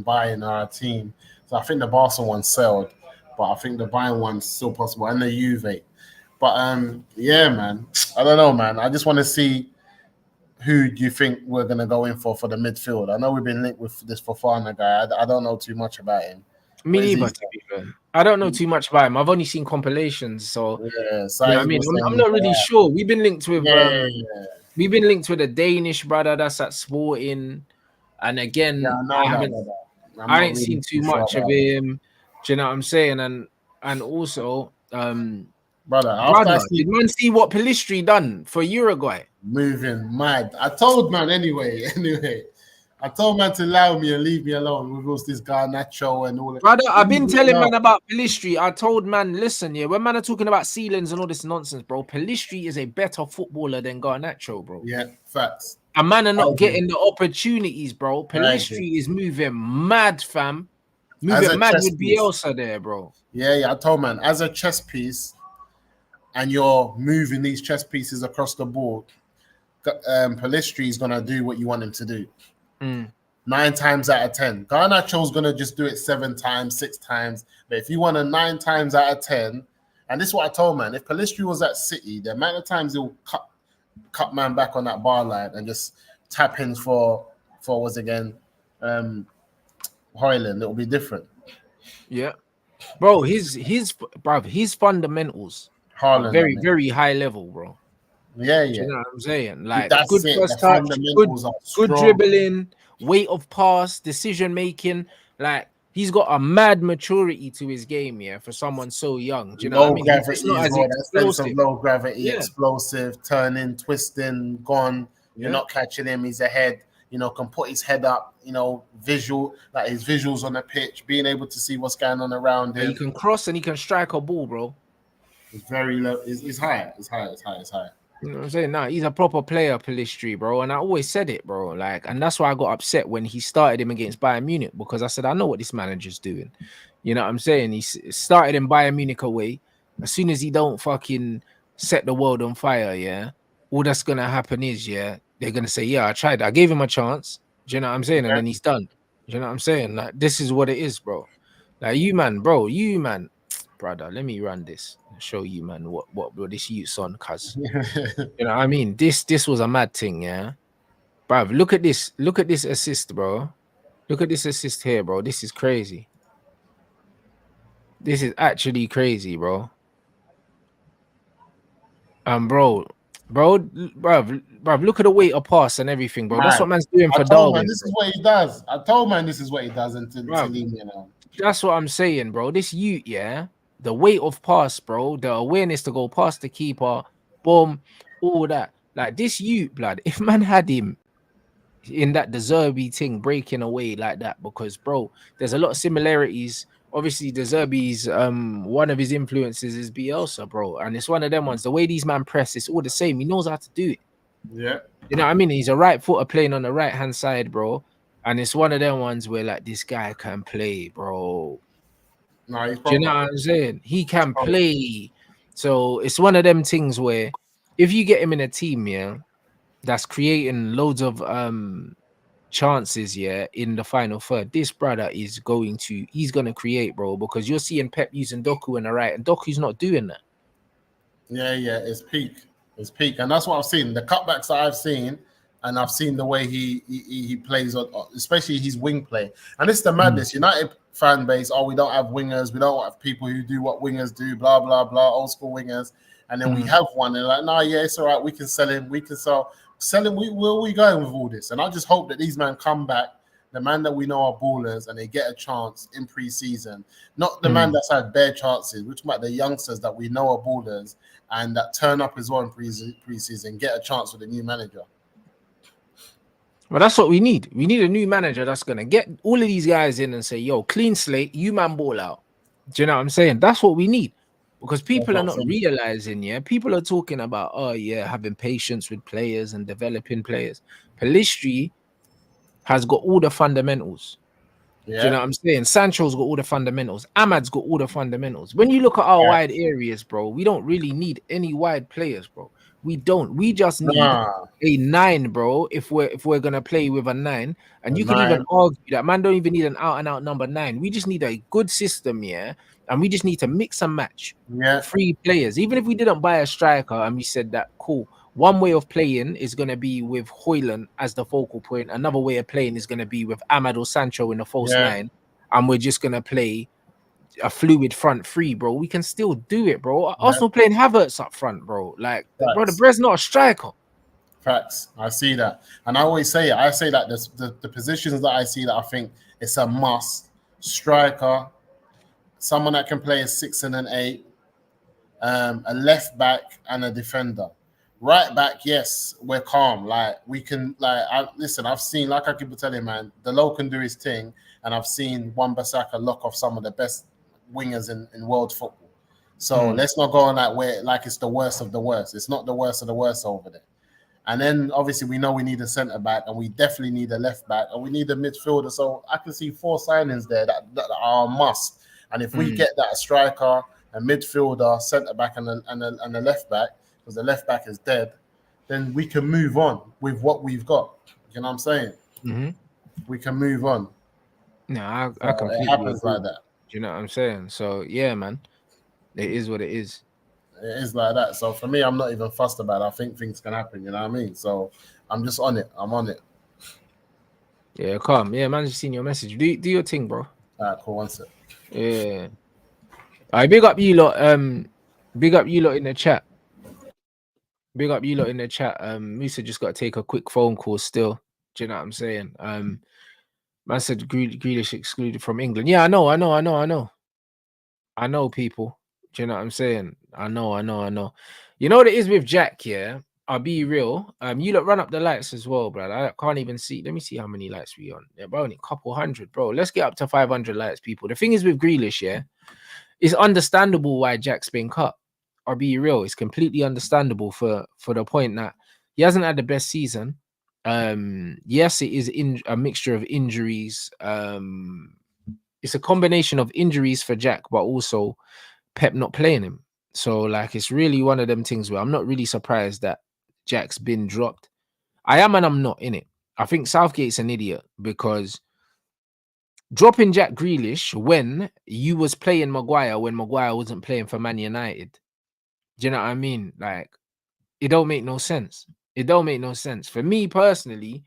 B: Bayern are a team. So I think the Barca one sold, but I think the Bayern one's still possible, and the Juve. But man, I don't know, man. I just want to see who do you think we're gonna go in for the midfield. I know we've been linked with this Fofana guy. I don't know too much about him.
A: Me neither, to be fair. I don't know too much about him. I've only seen compilations, so I mean, I'm not really sure. We've been linked with we've been linked with a Danish brother that's at Sporting, and again, I ain't seen too much of him. Do you know what I'm saying? And also, brother, did man see what Pellistri done for Uruguay?
B: Moving mad. I told man anyway. I told man to allow me and leave me alone with all this Garnacho and all that.
A: Brother, I've been telling
B: No.
A: man about Pellistri. I told man, listen, yeah, when man are talking about ceilings and all this nonsense, bro, Pellistri is a better footballer than Garnacho, bro.
B: Yeah, facts.
A: A man are
B: I
A: not
B: agree.
A: getting the opportunities, bro. Pellistri is moving mad, fam. Moving mad with Bielsa there, bro.
B: Yeah, I told man, as a chess piece, and you're moving these chess pieces across the board, Pellistri is gonna do what you want him to do. 9 times out of 10. Garnacho's gonna just do it 7 times, 6 times. But if you want a 9 times out of 10, and this is what I told man, if Pellistri was at City, the amount of times he'll cut man back on that bar line and just tap in for was again Hoyland, it'll be different.
A: Yeah, bro, his fundamentals are very, very high level, bro.
B: Yeah.
A: Do you know what I'm saying? Like
B: that's
A: good
B: it.
A: first touch, good dribbling, weight of pass, decision making. Like he's got a mad maturity to his game, yeah, for someone so young. Do you know what I mean?
B: Gravity
A: It's not
B: as well. That sense of low gravity,
A: explosive,
B: turning, twisting, gone. You're not catching him. He's ahead. You know, can put his head up. You know, visual, like his visuals on the pitch, being able to see what's going on around him.
A: He can cross and he can strike a ball, bro.
B: It's very low. It's high. It's high.
A: You know what I'm saying? Nah, he's a proper player, Pellistri, bro. And I always said it, bro. Like, and that's why I got upset when he started him against Bayern Munich, because I said, I know what this manager's doing. You know what I'm saying? He started in Bayern Munich away. As soon as he don't fucking set the world on fire, yeah, all that's gonna happen is, yeah, they're gonna say, yeah, I tried. I gave him a chance. Do you know what I'm saying? And then he's done. Do you know what I'm saying? Like, this is what it is, bro. Like, you man, brother, let me run this and show you, man, what this youth's on, cuz. You know what I mean? This was a mad thing, yeah. Bruv, look at this assist, bro. Look at this assist here, bro. This is crazy. This is actually crazy, bro. Bruv, look at the weight of pass and everything, bro. Man, that's what man's doing for Darwin.
B: This is what he does. I told man this is what he does until leave me alone.
A: That's what I'm saying, bro. This youth, yeah. The weight of pass, bro, the awareness to go past the keeper, boom, all that. Like this youth, blood, if man had him in that De Zerbi thing breaking away like that, because, bro, there's a lot of similarities. Obviously, De Zerbi's one of his influences is Bielsa, bro. And it's one of them ones. The way these man press, it's all the same. He knows how to do it.
B: Yeah.
A: You know what I mean? He's a right footer playing on the right-hand side, bro. And it's one of them ones where, like, this guy can play, bro.
B: No, he's
A: do you know what I'm saying? He can play. So it's one of them things where if you get him in a team, yeah, that's creating loads of chances, yeah, in the final third, this brother is he's gonna create, bro, because you're seeing Pep using Doku in the right, and Doku's not doing that.
B: Yeah, it's peak. It's peak. And that's what I've seen. The cutbacks that I've seen, and I've seen the way he plays, especially his wing play. And it's the madness. United fan base, we don't have wingers. We don't have people who do what wingers do, blah, blah, blah, old school wingers. And then we have one. And they're like, no, yeah, it's all right. We can sell him. We can sell him. Where are we going with all this? And I just hope that these men come back, the man that we know are ballers, and they get a chance in pre-season. Not the man that's had bare chances, which might the youngsters that we know are ballers and that turn up as well in pre-season, get a chance with a new manager.
A: Well, that's what we need. We need a new manager that's going to get all of these guys in and say, yo, clean slate, you man ball out. Do you know what I'm saying? That's what we need. Because people are not realizing, yeah, people are talking about, having patience with players and developing players. Pellistri has got all the fundamentals. Yeah. Do you know what I'm saying? Sancho's got all the fundamentals. Ahmad's got all the fundamentals. When you look at our wide areas, bro, we don't really need any wide players, bro. We don't. We just need a 9, bro. If we're gonna play with a 9, and you can even argue that man don't even need an out-and-out number 9. We just need a good system, yeah. And we just need to mix and match 3 players. Even if we didn't buy a striker and we said that, cool, one way of playing is going to be with Hoyland as the focal point. Another way of playing is going to be with Ahmad or Sancho in the false 9. And we're just going to play a fluid front 3, bro. We can still do it, bro. Arsenal playing Havertz up front, bro. Like, bro, the Brez not a striker.
B: Facts. I see that. And I always say it. I say that the positions that I see that I think it's a must. Striker, someone that can play a 6 and an 8, a left back and a defender. Right back, yes, we're calm. Like we can, listen. I've seen, like I keep telling you, man, the low can do his thing, and I've seen Wan-Bissaka lock off some of the best wingers in world football. So let's not go on that way like it's the worst of the worst. It's not the worst of the worst over there. And then obviously we know we need a centre back, and we definitely need a left back, and we need a midfielder. So I can see 4 signings there that are a must. And if we get that, a striker, a midfielder, centre back, and a left back, because the left back is dead, then we can move on with what we've got. You know what I'm saying? We can move on.
A: No, I
B: So
A: completely
B: it happens
A: agree.
B: like that.
A: Do you know what I'm saying? So yeah, man, it is what it is.
B: It is like that. So for me, I'm not even fussed about it. I think things can happen. You know what I mean? So I'm just on it. I'm on it.
A: Yeah, calm. Yeah, man, just seen your message. Do your thing, bro.
B: All right, cool. One sec.
A: Yeah. I big up you lot. Big up you lot in the chat. Big up you lot in the chat. Musa just got to take a quick phone call still. Do you know what I'm saying? Man said Grealish excluded from England. Yeah, I know. I know, people. Do you know what I'm saying? I know. You know what it is with Jack, yeah? I'll be real. You lot run up the lights as well, bro. I can't even see. Let me see how many lights we on. Yeah, bro, only a couple hundred, bro. Let's get up to 500 lights, people. The thing is with Grealish, yeah, it's understandable why Jack's been cut. I'll be real. It's completely understandable for the point that he hasn't had the best season. Yes, it is in a mixture of injuries. It's a combination of injuries for Jack, but also Pep not playing him. So like it's really one of them things where I'm not really surprised that Jack's been dropped. I am and I'm not in it. I think Southgate's an idiot because dropping Jack Grealish when you was playing Maguire when Maguire wasn't playing for Man United. Do you know what I mean? Like it don't make no sense. It don't make no sense. For me personally,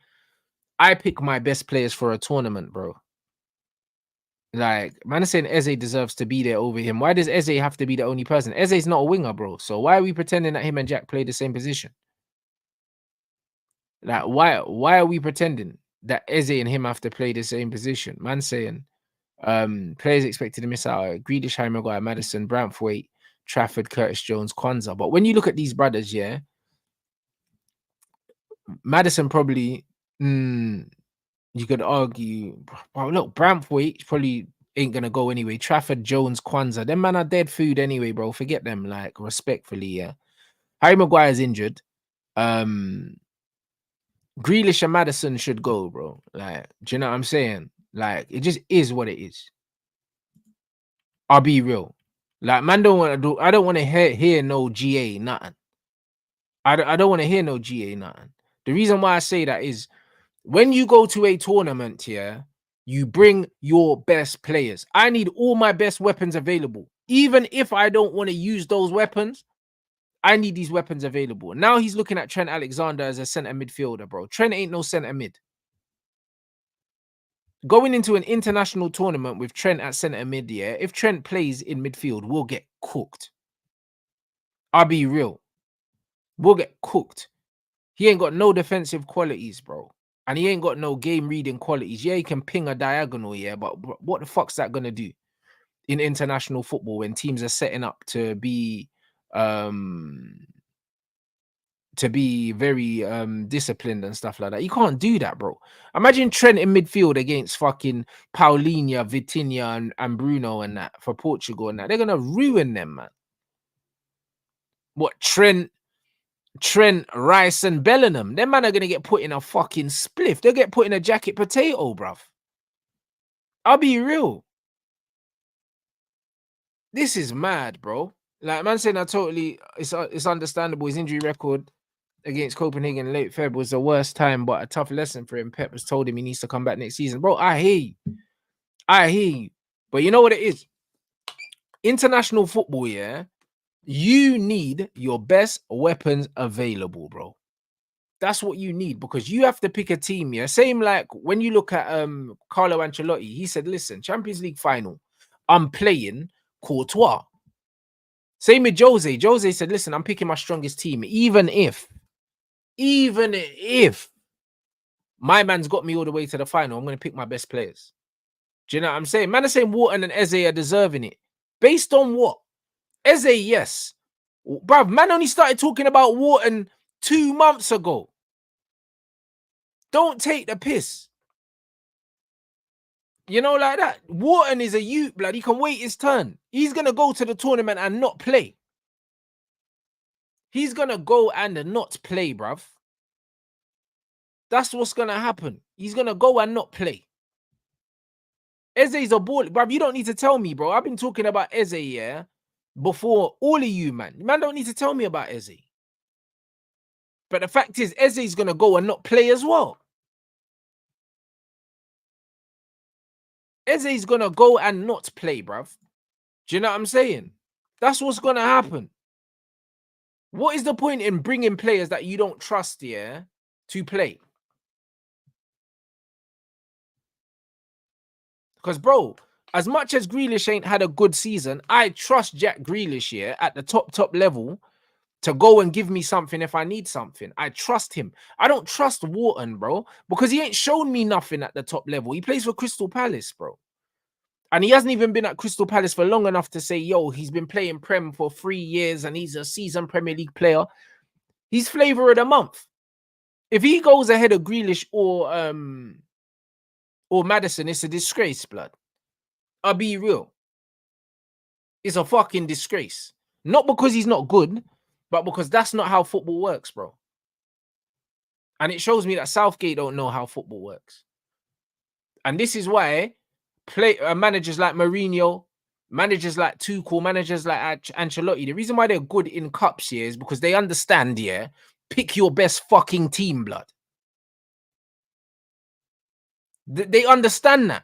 A: I pick my best players for a tournament, bro. Like, man is saying Eze deserves to be there over him. Why does Eze have to be the only person? Eze's not a winger, bro. So why are we pretending that him and Jack play the same position? Like, why are we pretending that Eze and him have to play the same position? Man saying, players expected to miss out. Grealish, Harry Maguire, Madison, Brantwaite, Trafford, Curtis Jones, Kwanzaa. But when you look at these brothers, yeah, Madison probably, you could argue, well, look, Brantwaite probably ain't gonna go anyway. Trafford, Jones, Kwanzaa, them man are dead food anyway, bro. Forget them, like respectfully, yeah. Harry Maguire's injured. Grealish and Madison should go, bro. Like, do you know what I'm saying? Like, it just is what it is. I'll be real. Like, man, I don't want to hear no GA nothing. I don't want to hear no GA nothing. The reason why I say that is when you go to a tournament here, you bring your best players. I need all my best weapons available. Even if I don't want to use those weapons, I need these weapons available. Now he's looking at Trent Alexander as a center midfielder, bro. Trent ain't no center mid. Going into an international tournament with Trent at center mid, yeah, if Trent plays in midfield, we'll get cooked. I'll be real. We'll get cooked. He ain't got no defensive qualities, bro. And he ain't got no game reading qualities. Yeah, he can ping a diagonal, yeah, but what the fuck's that gonna do in international football when teams are setting up to be very disciplined and stuff like that? You can't do that, bro. Imagine Trent in midfield against fucking Paulinho, Vitinha, and Bruno and that for Portugal and that. They're gonna ruin them, man. What Trent, Rice, and Bellingham, them man are gonna get put in a fucking spliff. They'll get put in a jacket potato, bruv. I'll be real. This is mad, bro. Like, man saying it's understandable. His injury record against Copenhagen in late Feb was the worst time, but a tough lesson for him. Pep has told him he needs to come back next season. Bro, I hear you. But you know what it is? International football, yeah, you need your best weapons available, bro. That's what you need because you have to pick a team, yeah. Same like when you look at Carlo Ancelotti, he said, listen, Champions League final, I'm playing Courtois. Same with Jose. Jose said, listen, I'm picking my strongest team, even if my man's got me all the way to the final, I'm going to pick my best players. Do you know what I'm saying? Man are saying Wharton and Eze are deserving it. Based on what? Eze, yes. Bruv, man only started talking about Wharton 2 months ago. Don't take the piss. You know, like that. Wharton is a youth, blood. He can wait his turn. He's going to go to the tournament and not play. He's going to go and not play, bruv. That's what's going to happen. He's going to go and not play. Eze's a ball. Bruv, you don't need to tell me, bro. I've been talking about Eze, yeah, before all of you, man. Man don't need to tell me about Eze. But the fact is, Eze's going to go and not play as well. Eze's going to go and not play, bruv. Do you know what I'm saying? That's what's going to happen. What is the point in bringing players that you don't trust, yeah, to play? Because, bro, as much as Grealish ain't had a good season, I trust Jack Grealish, yeah, at the top level to go and give me something if I need something. I trust him. I don't trust Wharton, bro, because he ain't shown me nothing at the top level. He plays for Crystal Palace, bro. And he hasn't even been at Crystal Palace for long enough to say, yo, he's been playing Prem for 3 years and he's a seasoned Premier League player. He's flavour of the month. If he goes ahead of Grealish or Maddison, it's a disgrace, blood. I'll be real. It's a fucking disgrace. Not because he's not good, but because that's not how football works, bro. And it shows me that Southgate don't know how football works. And this is why managers like Mourinho, managers like Tuchel, managers like Ancelotti, the reason why they're good in cups here is because they understand, yeah, pick your best fucking team, blood. They understand that.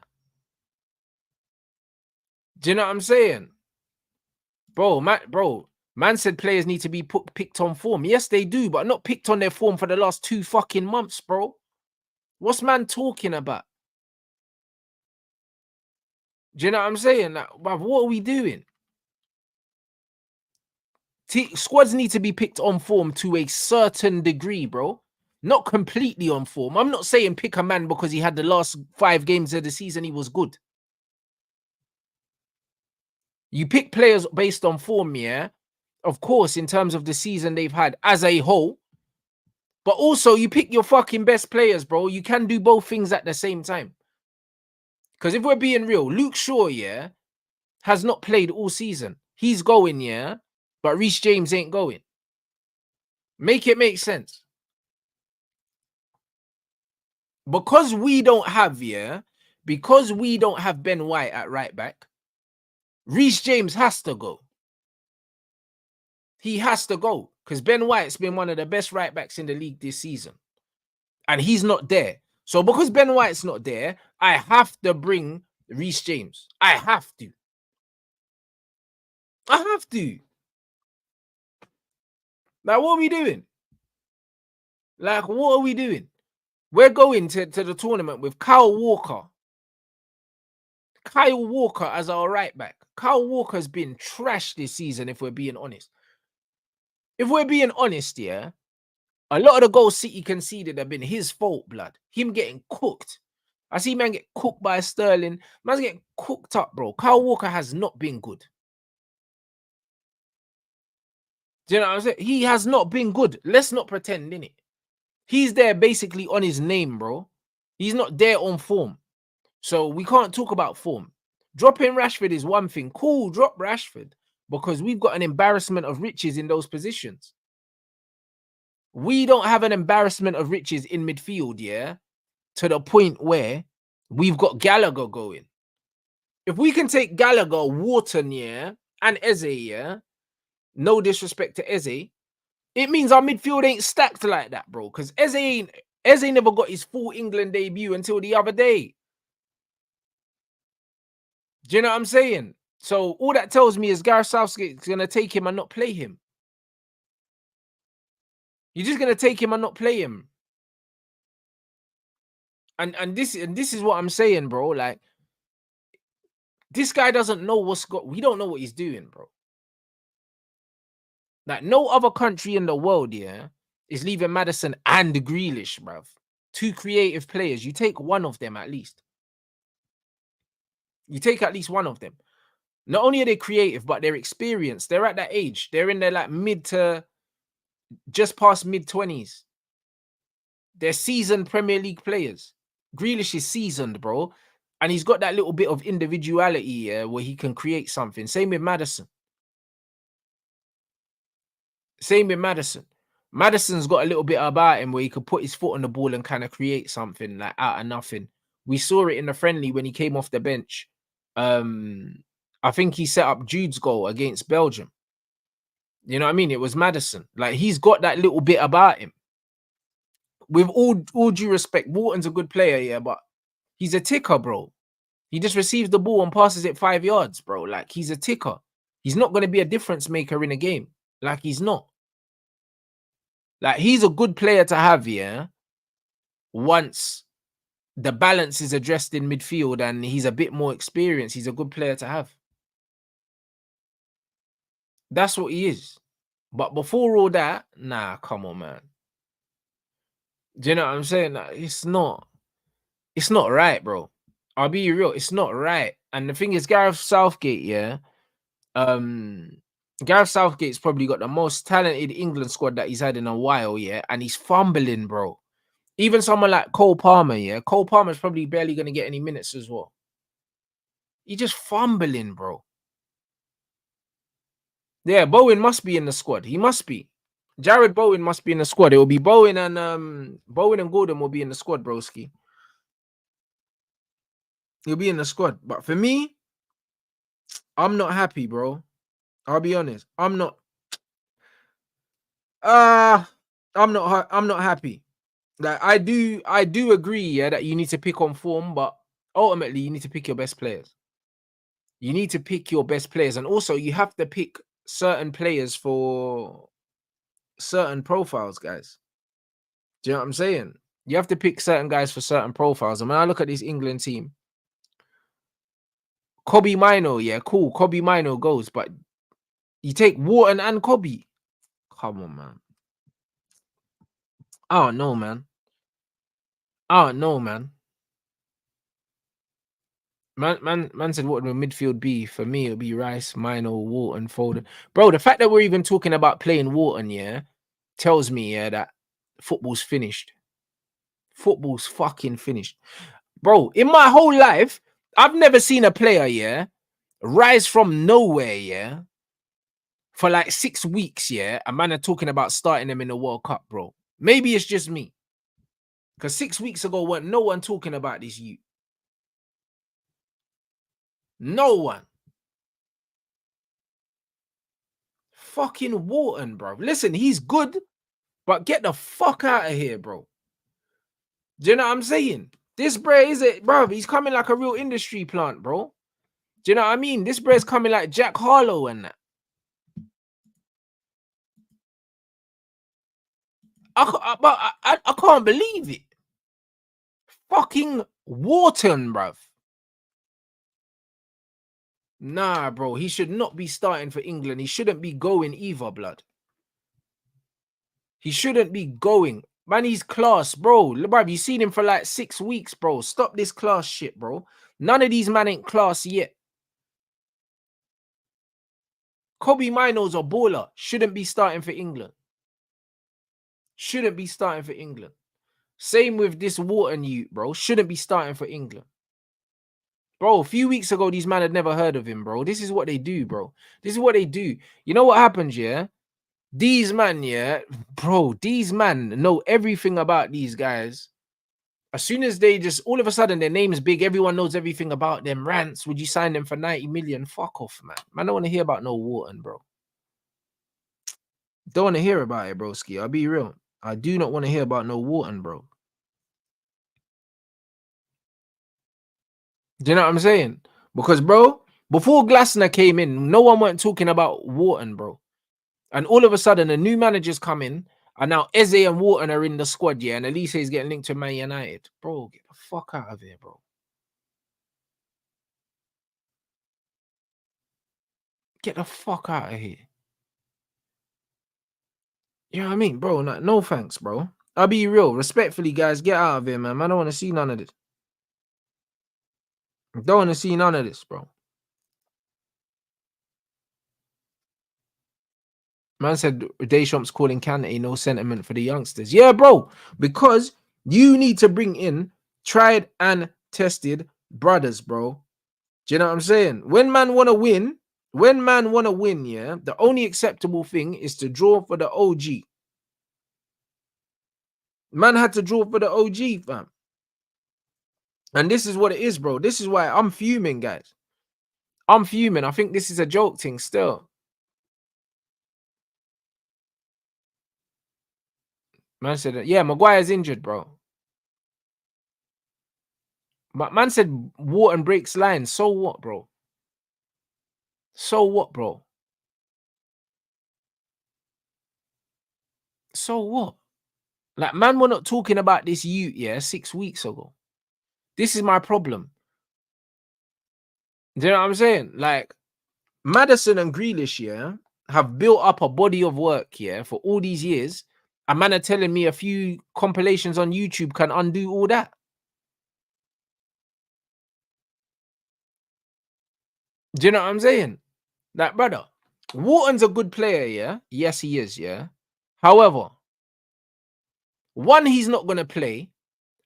A: Do you know what I'm saying? Bro, man said players need to be picked on form. Yes, they do, but not picked on their form for the last 2 fucking months, bro. What's man talking about? Do you know what I'm saying? Like, bruv, what are we doing? Squads need to be picked on form to a certain degree, bro. Not completely on form. I'm not saying pick a man because he had the last 5 games of the season he was good. You pick players based on form, yeah? Of course, in terms of the season they've had as a whole. But also, you pick your fucking best players, bro. You can do both things at the same time. Because if we're being real, Luke Shaw, yeah, has not played all season. He's going, yeah, but Reece James ain't going. Make it make sense. Because we don't have, yeah, because we don't have Ben White at right back, Reece James has to go. He has to go because Ben White's been one of the best right backs in the league this season. And he's not there. So because Ben White's not there, I have to bring Reece James. I have to. I have to. Like, what are we doing? Like, what are we doing? We're going to the tournament with Kyle Walker. Kyle Walker as our right back. Kyle Walker's been trash this season, if we're being honest. If we're being honest, yeah, a lot of the goals City conceded have been his fault, blood. Him getting cooked. I see man get cooked by Sterling. Man's getting cooked up, bro. Kyle Walker has not been good. Do you know what I'm saying? He has not been good. Let's not pretend, innit? He's there basically on his name, bro. He's not there on form. So we can't talk about form. Dropping Rashford is one thing. Cool, drop Rashford. Because we've got an embarrassment of riches in those positions. We don't have an embarrassment of riches in midfield, yeah? To the point where we've got Gallagher going. If we can take Gallagher, Wharton, yeah, and Eze, yeah, no disrespect to Eze, it means our midfield ain't stacked like that, bro. Because Eze never got his full England debut until the other day. Do you know what I'm saying? So all that tells me is Gareth Southgate's going to take him and not play him. You're just going to take him and not play him. And this is what I'm saying, bro. Like, this guy doesn't know we don't know what he's doing, bro. Like, no other country in the world, yeah, is leaving Maddison and Grealish, bruv. 2 creative players. You take one of them at least. You take at least one of them. Not only are they creative, but they're experienced. They're at that age. They're in their like mid to just past mid-20s. They're seasoned Premier League players. Grealish is seasoned, bro. And he's got that little bit of individuality where he can create something. Same with Maddison. Maddison's got a little bit about him where he could put his foot on the ball and kind of create something like out of nothing. We saw it in the friendly when he came off the bench. I think he set up Jude's goal against Belgium. You know what I mean? It was Maddison. Like, he's got that little bit about him. With all due respect, Wharton's a good player, yeah, but he's a ticker, bro. He just receives the ball and passes it 5 yards, bro. Like, he's a ticker. He's not going to be a difference maker in a game. Like, he's not. Like, he's a good player to have, yeah, once the balance is addressed in midfield and he's a bit more experienced. He's a good player to have. That's what he is. But before all that, nah, come on, man. Do you know what I'm saying? It's not right, bro. I'll be real. It's not right. And the thing is, Gareth Southgate, yeah, Gareth Southgate's probably got the most talented England squad that he's had in a while, yeah, and he's fumbling, bro. Even someone like Cole Palmer, yeah, Cole Palmer's probably barely going to get any minutes as well. He's just fumbling, bro. Yeah, Bowen must be in the squad. He must be. Jared Bowen must be in the squad. It will be Bowen and Gordon will be in the squad, broski. He'll be in the squad. But for me, I'm not happy, bro. I'll be honest. I'm not happy. Like, I do agree, yeah, that you need to pick on form, but ultimately you need to pick your best players. You need to pick your best players, and also you have to pick certain players for certain profiles, guys. Do you know what I'm saying? You have to pick certain guys for certain profiles. And when I look at this England team, Kobe Mino, yeah, cool. Kobe Mino goes, but you take Wharton and Kobe. Come on, man. I don't know, man. Man said what would midfield be? For me, it'll be Rice, Mino, Wharton, Foden. Bro, the fact that we're even talking about playing Wharton, yeah, tells me, yeah, that football's finished. Football's fucking finished. Bro, in my whole life, I've never seen a player, yeah, rise from nowhere, yeah, for like 6 weeks, yeah, and man are talking about starting them in the World Cup, bro. Maybe it's just me. Because 6 weeks ago, weren't no one talking about this youth. No one. Fucking Wharton, bro. Listen, he's good, but get the fuck out of here, bro. Do you know what I'm saying? This bro is it, bro. He's coming like a real industry plant, bro. Do you know what I mean? This bro's coming like Jack Harlow and that. I can't believe it. Fucking Wharton, bruv. Nah, bro. He should not be starting for England. He shouldn't be going either, blood. He shouldn't be going. Man, he's class, bro. Bruv, you seen him for like 6 weeks, bro. Stop this class shit, bro. None of these men ain't class yet. Kobe Mino's a baller. Shouldn't be starting for England. Shouldn't be starting for England. Same with this Wharton youth, bro. Shouldn't be starting for England. Bro, a few weeks ago, these men had never heard of him, bro. This is what they do, bro. This is what they do. You know what happens, yeah? These men, yeah, bro, these men know everything about these guys. As soon as they just, all of a sudden, their name's big, everyone knows everything about them. Rants, would you sign them for 90 million? Fuck off, man. Man, I don't want to hear about no Wharton, bro. Don't want to hear about it, broski. I'll be real. I do not want to hear about no Wharton, bro. Do you know what I'm saying? Because, bro, before Glasner came in, no one weren't talking about Wharton, bro. And all of a sudden, a new manager's come in, and now Eze and Wharton are in the squad, yeah, and Elise is getting linked to Man United. Bro, get the fuck out of here, bro. Get the fuck out of here. You know what I mean, bro? No thanks, bro. I'll be real. Respectfully, guys, get out of here, man. I don't want to see none of this. Don't want to see none of this, bro. Man said Deschamps calling Kante no sentiment for the youngsters. Yeah, bro, because you need to bring in tried and tested brothers, bro. Do you know what I'm saying? When man want to win, yeah, the only acceptable thing is to draw for the OG. Man had to draw for the OG, fam. And this is what it is, bro. This is why I'm fuming, guys. I'm fuming. I think this is a joke thing still. Man said, yeah, Maguire's injured, bro. But man said Wharton breaks lines. So what, bro? So what, bro? So what? Like, man, we're not talking about this yeah, 6 weeks ago. This is my problem. Do you know what I'm saying? Like, Maddison and Grealish, yeah, have built up a body of work, yeah, for all these years. And man are telling me a few compilations on YouTube can undo all that. Do you know what I'm saying? Like, brother, Wharton's a good player, yeah? Yes, he is, yeah? However, one, he's not going to play.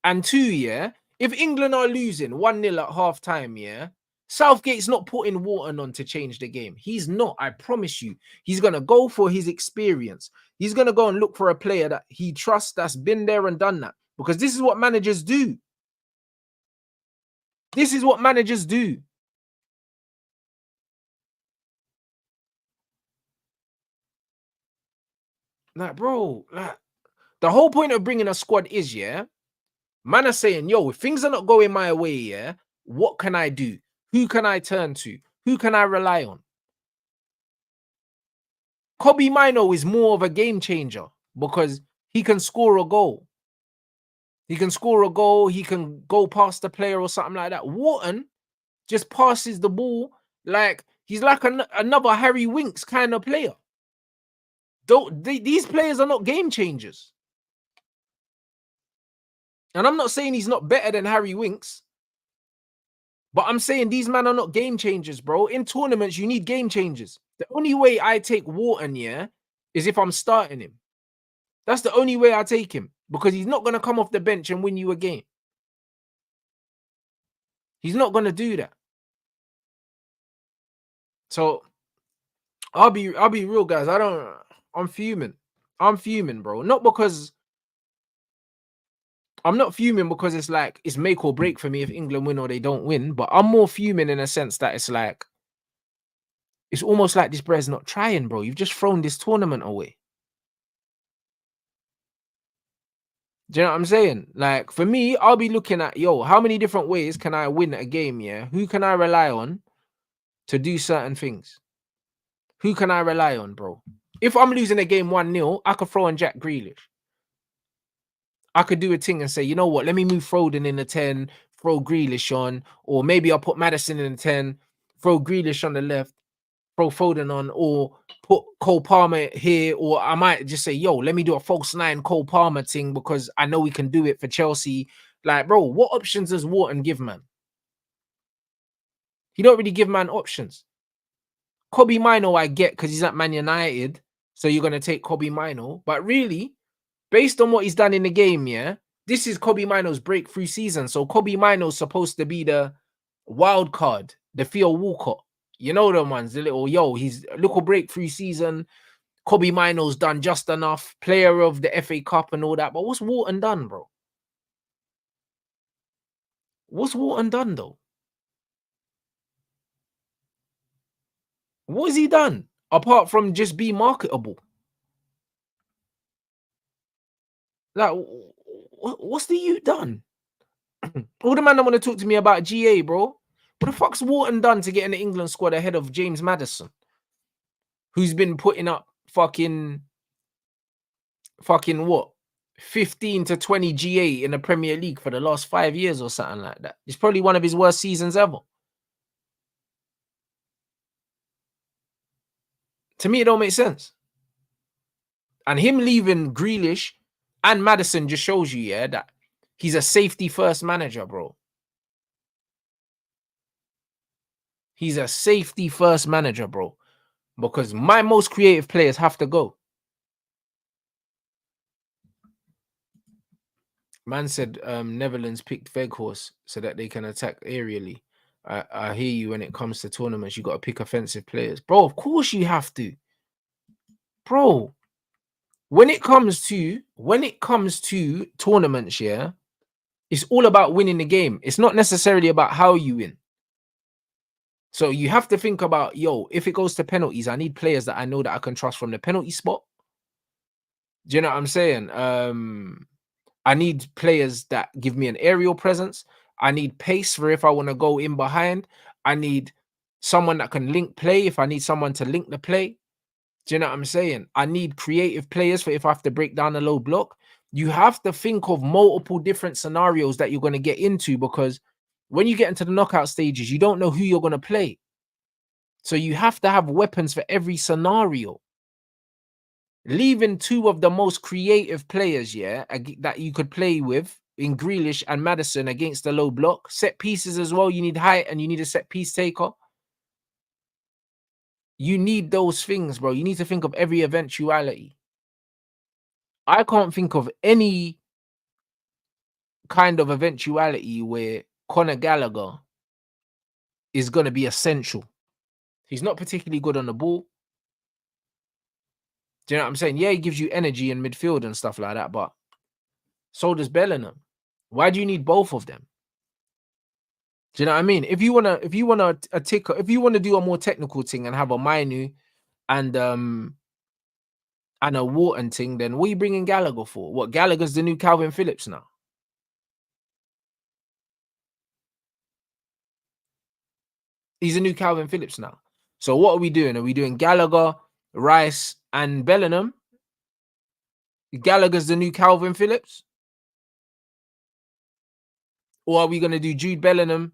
A: And two, yeah, if England are losing 1-0 at half time, yeah, Southgate's not putting Wharton on to change the game. He's not, I promise you. He's going to go for his experience. He's going to go and look for a player that he trusts, that's been there and done that. Because this is what managers do. This is what managers do. Like, bro, like, the whole point of bringing a squad is, yeah, man are saying, yo, if things are not going my way, yeah, what can I do? Who can I turn to? Who can I rely on? Kobe Mino is more of a game changer because he can score a goal. He can score a goal. He can go past the player or something like that. Wharton just passes the ball like he's like another Harry Winks kind of player. These players are not game changers. And I'm not saying he's not better than Harry Winks. But I'm saying these men are not game changers, bro. In tournaments, you need game changers. The only way I take Wharton, yeah, is if I'm starting him. That's the only way I take him. Because he's not going to come off the bench and win you a game. He's not going to do that. So I'll be real, guys. I'm fuming. I'm fuming, bro. Not because I'm not fuming because it's like it's make or break for me if England win or they don't win. But I'm more fuming in a sense that it's like it's almost like this bread's not trying, bro. You've just thrown this tournament away. Do you know what I'm saying? Like, for me, I'll be looking at, yo, how many different ways can I win a game, yeah? Who can I rely on to do certain things? Who can I rely on, bro? If I'm losing a game 1-0, I could throw on Jack Grealish. I could do a thing and say, you know what, let me move Foden in the 10, throw Grealish on, or maybe I'll put Maddison in the 10, throw Grealish on the left, throw Foden on, or put Cole Palmer here, or I might just say, yo, let me do a false 9 Cole Palmer thing because I know we can do it for Chelsea. Like, bro, what options does Wharton give, man? He don't really give man options. Kobe Mino, I get because he's at Man United, so you're going to take Kobe Mino. But really, based on what he's done in the game, yeah, this is Kobe Mino's breakthrough season. So Kobe Mino's supposed to be the wild card, the Theo Walcott. You know them ones, the little, yo, he's a little breakthrough season. Kobe Mino's done just enough, player of the FA Cup and all that. But what's Wharton done, bro? What's Wharton done, though? What has he done? Apart from just be marketable? Like, what's the youth done? All the man that want to talk to me about GA, bro. What the fuck's Wharton done to get in the England squad ahead of James Maddison? Who's been putting up fucking what? 15 to 20 GA in the Premier League for the last 5 years or something like that. It's probably one of his worst seasons ever. To me, it don't make sense. And him leaving Grealish and Maddison just shows you, yeah, that he's a safety-first manager, bro. He's a safety-first manager, bro. because my most creative players have to go. Man said Netherlands picked Veghorst so that they can attack aerially. I hear you when it comes to tournaments. You got to pick offensive players. Bro, of course you have to. Bro, when it comes to tournaments, yeah, it's all about winning the game. It's not necessarily about how you win. So you have to think about, yo, if it goes to penalties, I need players that I know that I can trust from the penalty spot. Do you know what I'm saying? I need players that give me an aerial presence. I need pace for if I want to go in behind. I need someone that can link play if I need someone to link the play. Do you know what I'm saying? I need creative players for if I have to break down a low block. You have to think of multiple different scenarios that you're going to get into, because when you get into the knockout stages, you don't know who you're going to play. So you have to have weapons for every scenario. Leaving two of the most creative players, yeah, that you could play with in Grealish and Maddison against the low block. Set pieces as well. You need height and you need a set piece taker. You need those things, bro. You need to think of every eventuality. I can't think of any kind of eventuality where Conor Gallagher is going to be essential. He's not particularly good on the ball. Do you know what I'm saying? Yeah, he gives you energy in midfield and stuff like that, but so does Bellingham. Why do you need both of them? Do you know what I mean? If you wanna do a more technical thing and have a Mainu and a Wharton thing, then what are you bringing Gallagher for? What, Gallagher's the new Calvin Phillips now? He's a new Calvin Phillips now. So what are we doing? Are we doing Gallagher, Rice, and Bellingham? Gallagher's the new Calvin Phillips? Or are we going to do Jude Bellingham,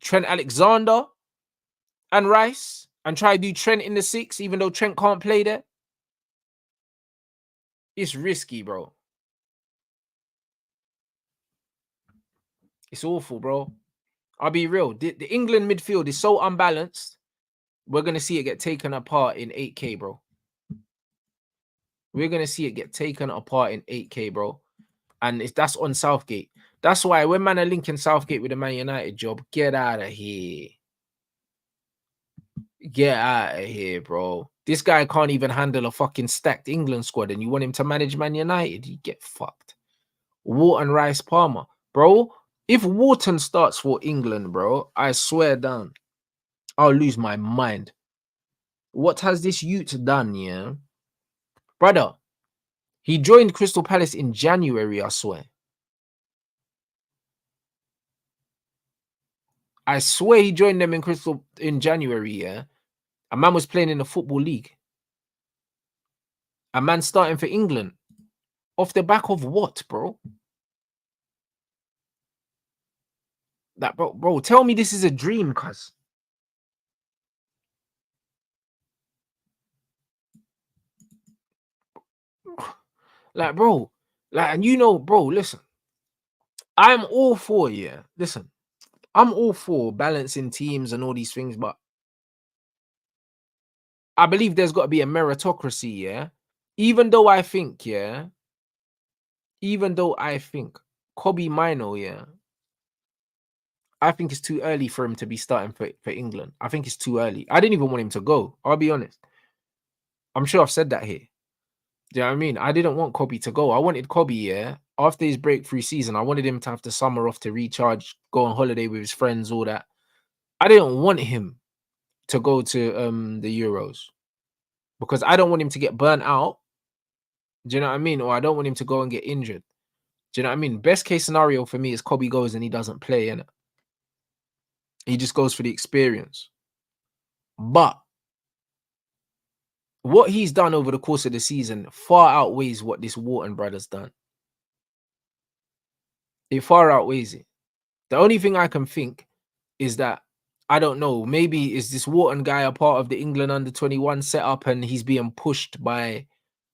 A: Trent Alexander, and Rice, and try to do Trent in the 6, even though Trent can't play there? It's risky, bro. It's awful, bro. I'll be real. The England midfield is so unbalanced. We're going to see it get taken apart in 8K, bro. We're going to see it get taken apart in 8K, bro. And that's on Southgate. That's why when man are linking Southgate with the Man United job, get out of here. Get out of here, bro. This guy can't even handle a fucking stacked England squad, and you want him to manage Man United? You get fucked. Wharton, Rice, Palmer. Bro, if Wharton starts for England, bro, I swear down, I'll lose my mind. What has this youth done, yeah? Brother, he joined Crystal Palace in January, I swear. I swear he joined them in January, yeah? A man was playing in the Football League. A man starting for England. Off the back of what, bro? That bro, tell me this is a dream, cuz. Like, bro, like, and you know, bro, listen. I'm all for, yeah. Listen, I'm all for balancing teams and all these things, but I believe there's got to be a meritocracy, yeah. Even though I think Kobe Mino, yeah, I think it's too early for him to be starting for England. I think it's too early. I didn't even want him to go. I'll be honest. I'm sure I've said that here. Do you know what I mean? I didn't want Kobe to go. I wanted Kobe, yeah, after his breakthrough season, I wanted him to have the summer off to recharge, go on holiday with his friends, all that. I didn't want him to go to the Euros because I don't want him to get burnt out. Do you know what I mean? Or I don't want him to go and get injured. Do you know what I mean? Best case scenario for me is Kobe goes and he doesn't play, innit? He just goes for the experience. But what he's done over the course of the season far outweighs what this Wharton brother's done. It far outweighs it. The only thing I can think is that, I don't know, maybe is this Wharton guy a part of the England under-21 setup and he's being pushed by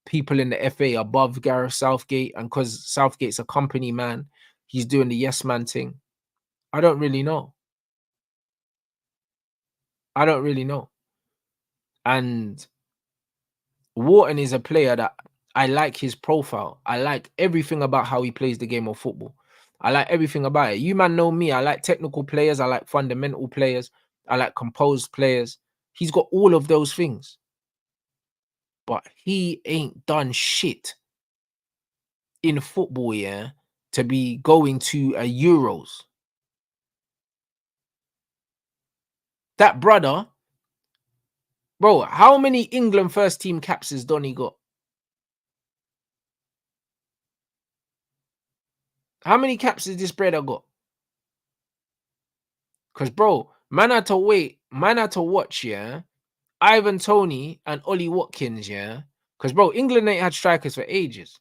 A: people in the FA above Gareth Southgate, and because Southgate's a company man, he's doing the yes man thing. I don't really know. I don't really know. And Wharton is a player that I like his profile. I like everything about how he plays the game of football. I like everything about it. You man know me. I like technical players. I like fundamental players. I like composed players. He's got all of those things. But he ain't done shit in football, yeah, to be going to a Euros. That brother, bro, how many England first team caps has Donny got? How many caps has this brother got? Because, bro, man had to wait, man had to watch, yeah, Ivan Toney and Ollie Watkins, yeah. Because, bro, England ain't had strikers for ages.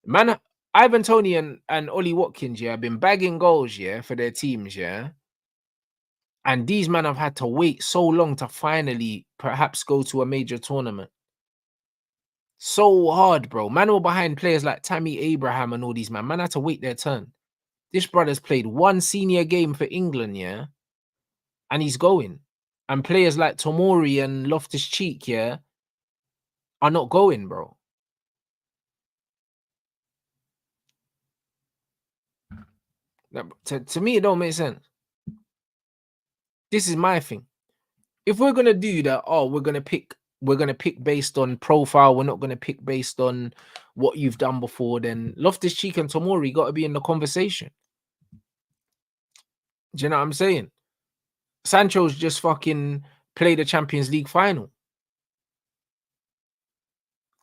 A: Man, Ivan Toney and Ollie Watkins, yeah, have been bagging goals, yeah, for their teams, yeah. And these men have had to wait so long to finally perhaps go to a major tournament. So hard, bro. Man were behind players like Tammy Abraham and all these man. Man had to wait their turn. This brother's played one senior game for England, yeah, and he's going. And players like Tomori and Loftus Cheek, yeah, are not going, bro. To me, it don't make sense. This is my thing. If we're gonna do that, oh, we're gonna pick based on profile. We're not gonna pick based on what you've done before. Then Loftus Cheek and Tomori got to be in the conversation. Do you know what I'm saying? Sancho's just fucking played a Champions League final.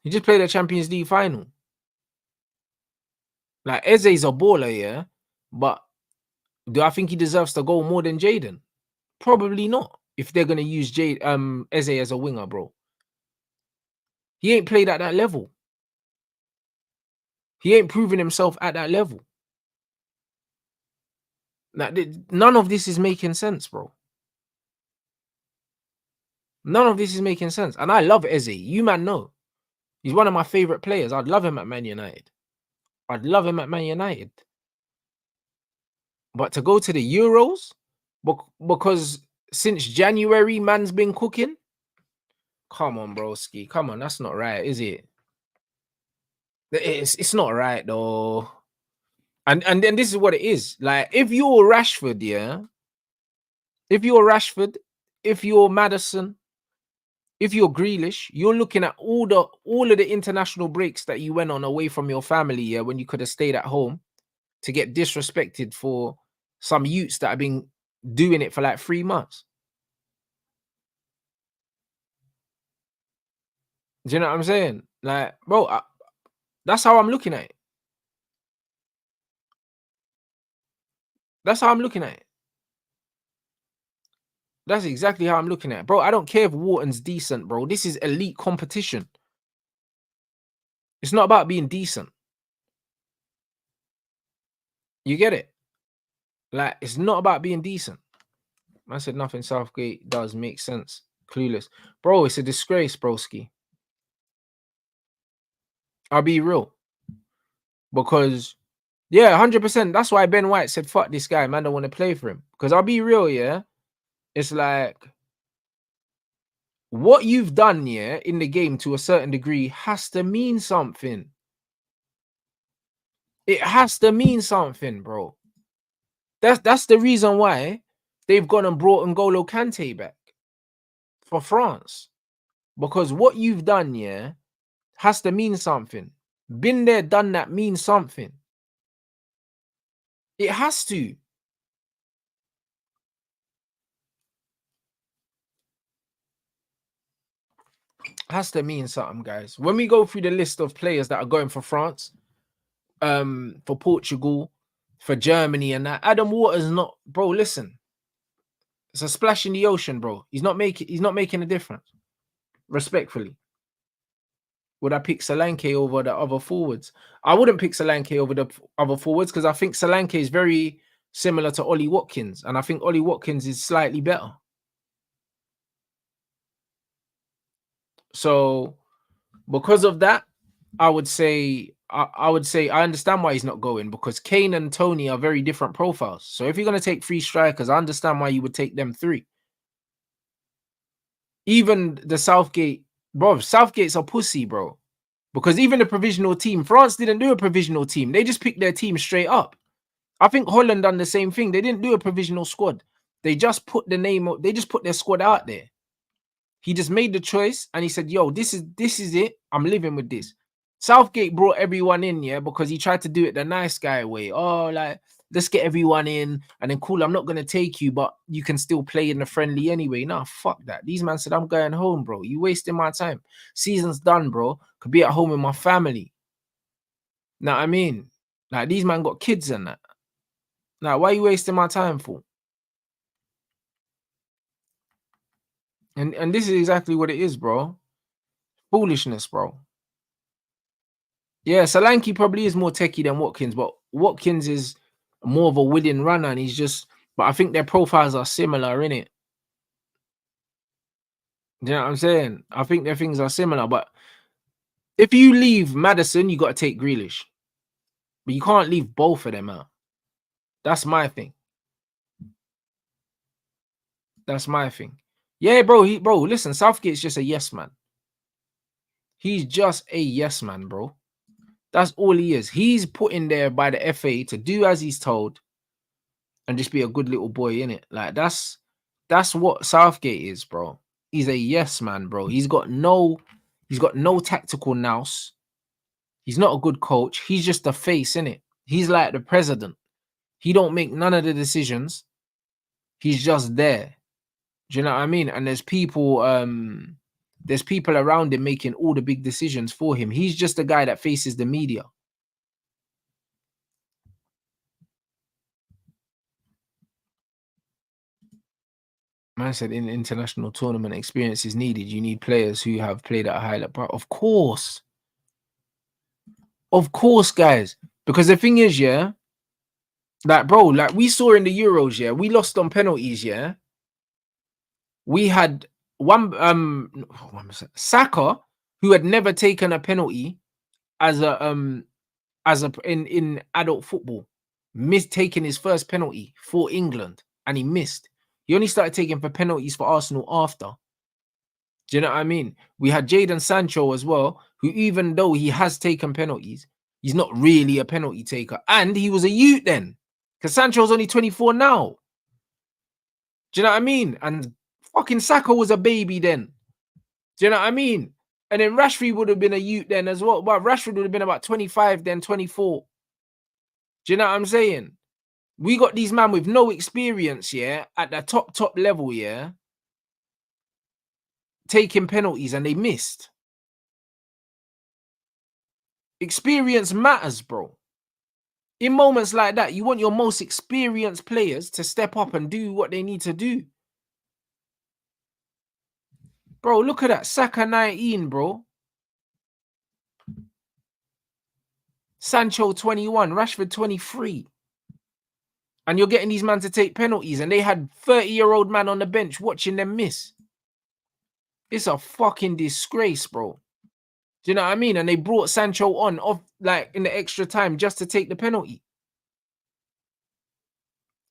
A: He just played a Champions League final. Like Eze's a baller, yeah, but do I think he deserves to go more than Jaden? Probably not. If they're gonna use Eze as a winger, bro, he ain't played at that level. He ain't proven himself at that level. Like, none of this is making sense, bro. None of this is making sense. And I love Eze. You man know. He's one of my favorite players. I'd love him at Man United. I'd love him at Man United. But to go to the Euros, because since January, man's been cooking. Come on, broski. Come on, that's not right, is it? It's not right though. And then this is what it is. Like, if you're Rashford, yeah, if you're Rashford, if you're Maddison, if you're Grealish, you're looking at all of the international breaks that you went on away from your family, yeah, when you could have stayed at home, to get disrespected for some youths that have been doing it for like 3 months. Do you know what I'm saying? Like, bro, that's how I'm looking at it. That's how I'm looking at it. That's exactly how I'm looking at it. Bro, I don't care if Wharton's decent, bro. This is elite competition. It's not about being decent. You get it? Like, it's not about being decent. I said nothing Southgate does make sense. Clueless. Bro, it's a disgrace, broski. I'll be real. Because, yeah, 100%. That's why Ben White said, fuck this guy, man, don't want to play for him. Because I'll be real, yeah. It's like, what you've done, yeah, in the game to a certain degree has to mean something. It has to mean something, bro. That's the reason why they've gone and brought N'Golo Kante back for France. Because what you've done, yeah, has to mean something. Been there, done that means something. It has to. Has to mean something, guys. When we go through the list of players that are going for France, for Portugal, for Germany, and that, Adam Water's not, bro. Listen, it's a splash in the ocean, bro. He's not making a difference. Respectfully, would I pick Solanke over the other forwards? I wouldn't pick Solanke over the other forwards because I think Solanke is very similar to Ollie Watkins, and I think Ollie Watkins is slightly better. So, because of that, I would say I understand why he's not going, because Kane and Tony are very different profiles. So if you're going to take 3 strikers, I understand why you would take them 3. even the Southgate, bro. Southgate's a pussy, bro. Because even the provisional team, France didn't do a provisional team. They just picked their team straight up. I think Holland done the same thing. They didn't do a provisional squad. They just put the name. They just put their squad out there. He just made the choice and he said, "Yo, this is it. I'm living with this." Southgate brought everyone in, yeah, because he tried to do it the nice guy way. Oh, like, let's get everyone in and then cool. I'm not gonna take you, but you can still play in the friendly anyway. Nah, fuck that. These man said, "I'm going home, bro. You wasting my time. Season's done, bro. Could be at home with my family." Now, I mean, like, these man got kids and that. Now, why are you wasting my time for? And this is exactly what it is, bro. Foolishness, bro. Yeah, Solanke probably is more techie than Watkins, but Watkins is more of a willing runner, and he's just. But I think their profiles are similar, innit? You know what I'm saying? I think their things are similar, but if you leave Madison, you got to take Grealish, but you can't leave both of them out. That's my thing. That's my thing. Yeah, bro. Listen, Southgate's just a yes man. He's just a yes man, bro. That's all he is. He's put in there by the FA to do as he's told and just be a good little boy, innit? Like, that's what Southgate is, bro. He's a yes man, bro. He's got no tactical nous. He's not a good coach. He's just the face, innit? He's like the president. He don't make none of the decisions. He's just there. Do you know what I mean? And there's people around him making all the big decisions for him. He's just the guy that faces the media. Man said in international tournament experience is needed. You need players who have played at a high level. Of course. Of course, guys. Because the thing is, yeah, like, bro, like we saw in the Euros, yeah, we lost on penalties, yeah. We had Saka, who had never taken a penalty as a in adult football, missed taking his first penalty for England, and he missed. He only started taking for penalties for Arsenal after. Do you know what I mean? We had Jadon Sancho as well, who, even though he has taken penalties, he's not really a penalty taker. And he was a youth then, because Sancho's only 24 now. Do you know what I mean? And fucking Saka was a baby then. Do you know what I mean? And then Rashford would have been a youth then as well. But Rashford would have been about 25 then, 24. Do you know what I'm saying? We got these men with no experience, yeah, at the top level, yeah, taking penalties, and they missed. Experience matters, bro. In moments like that, you want your most experienced players to step up and do what they need to do. Bro, look at that. Saka 19, bro. Sancho 21, Rashford 23. And you're getting these men to take penalties, and they had 30-year-old man on the bench watching them miss. It's a fucking disgrace, bro. Do you know what I mean? And they brought Sancho on off, like, in the extra time just to take the penalty.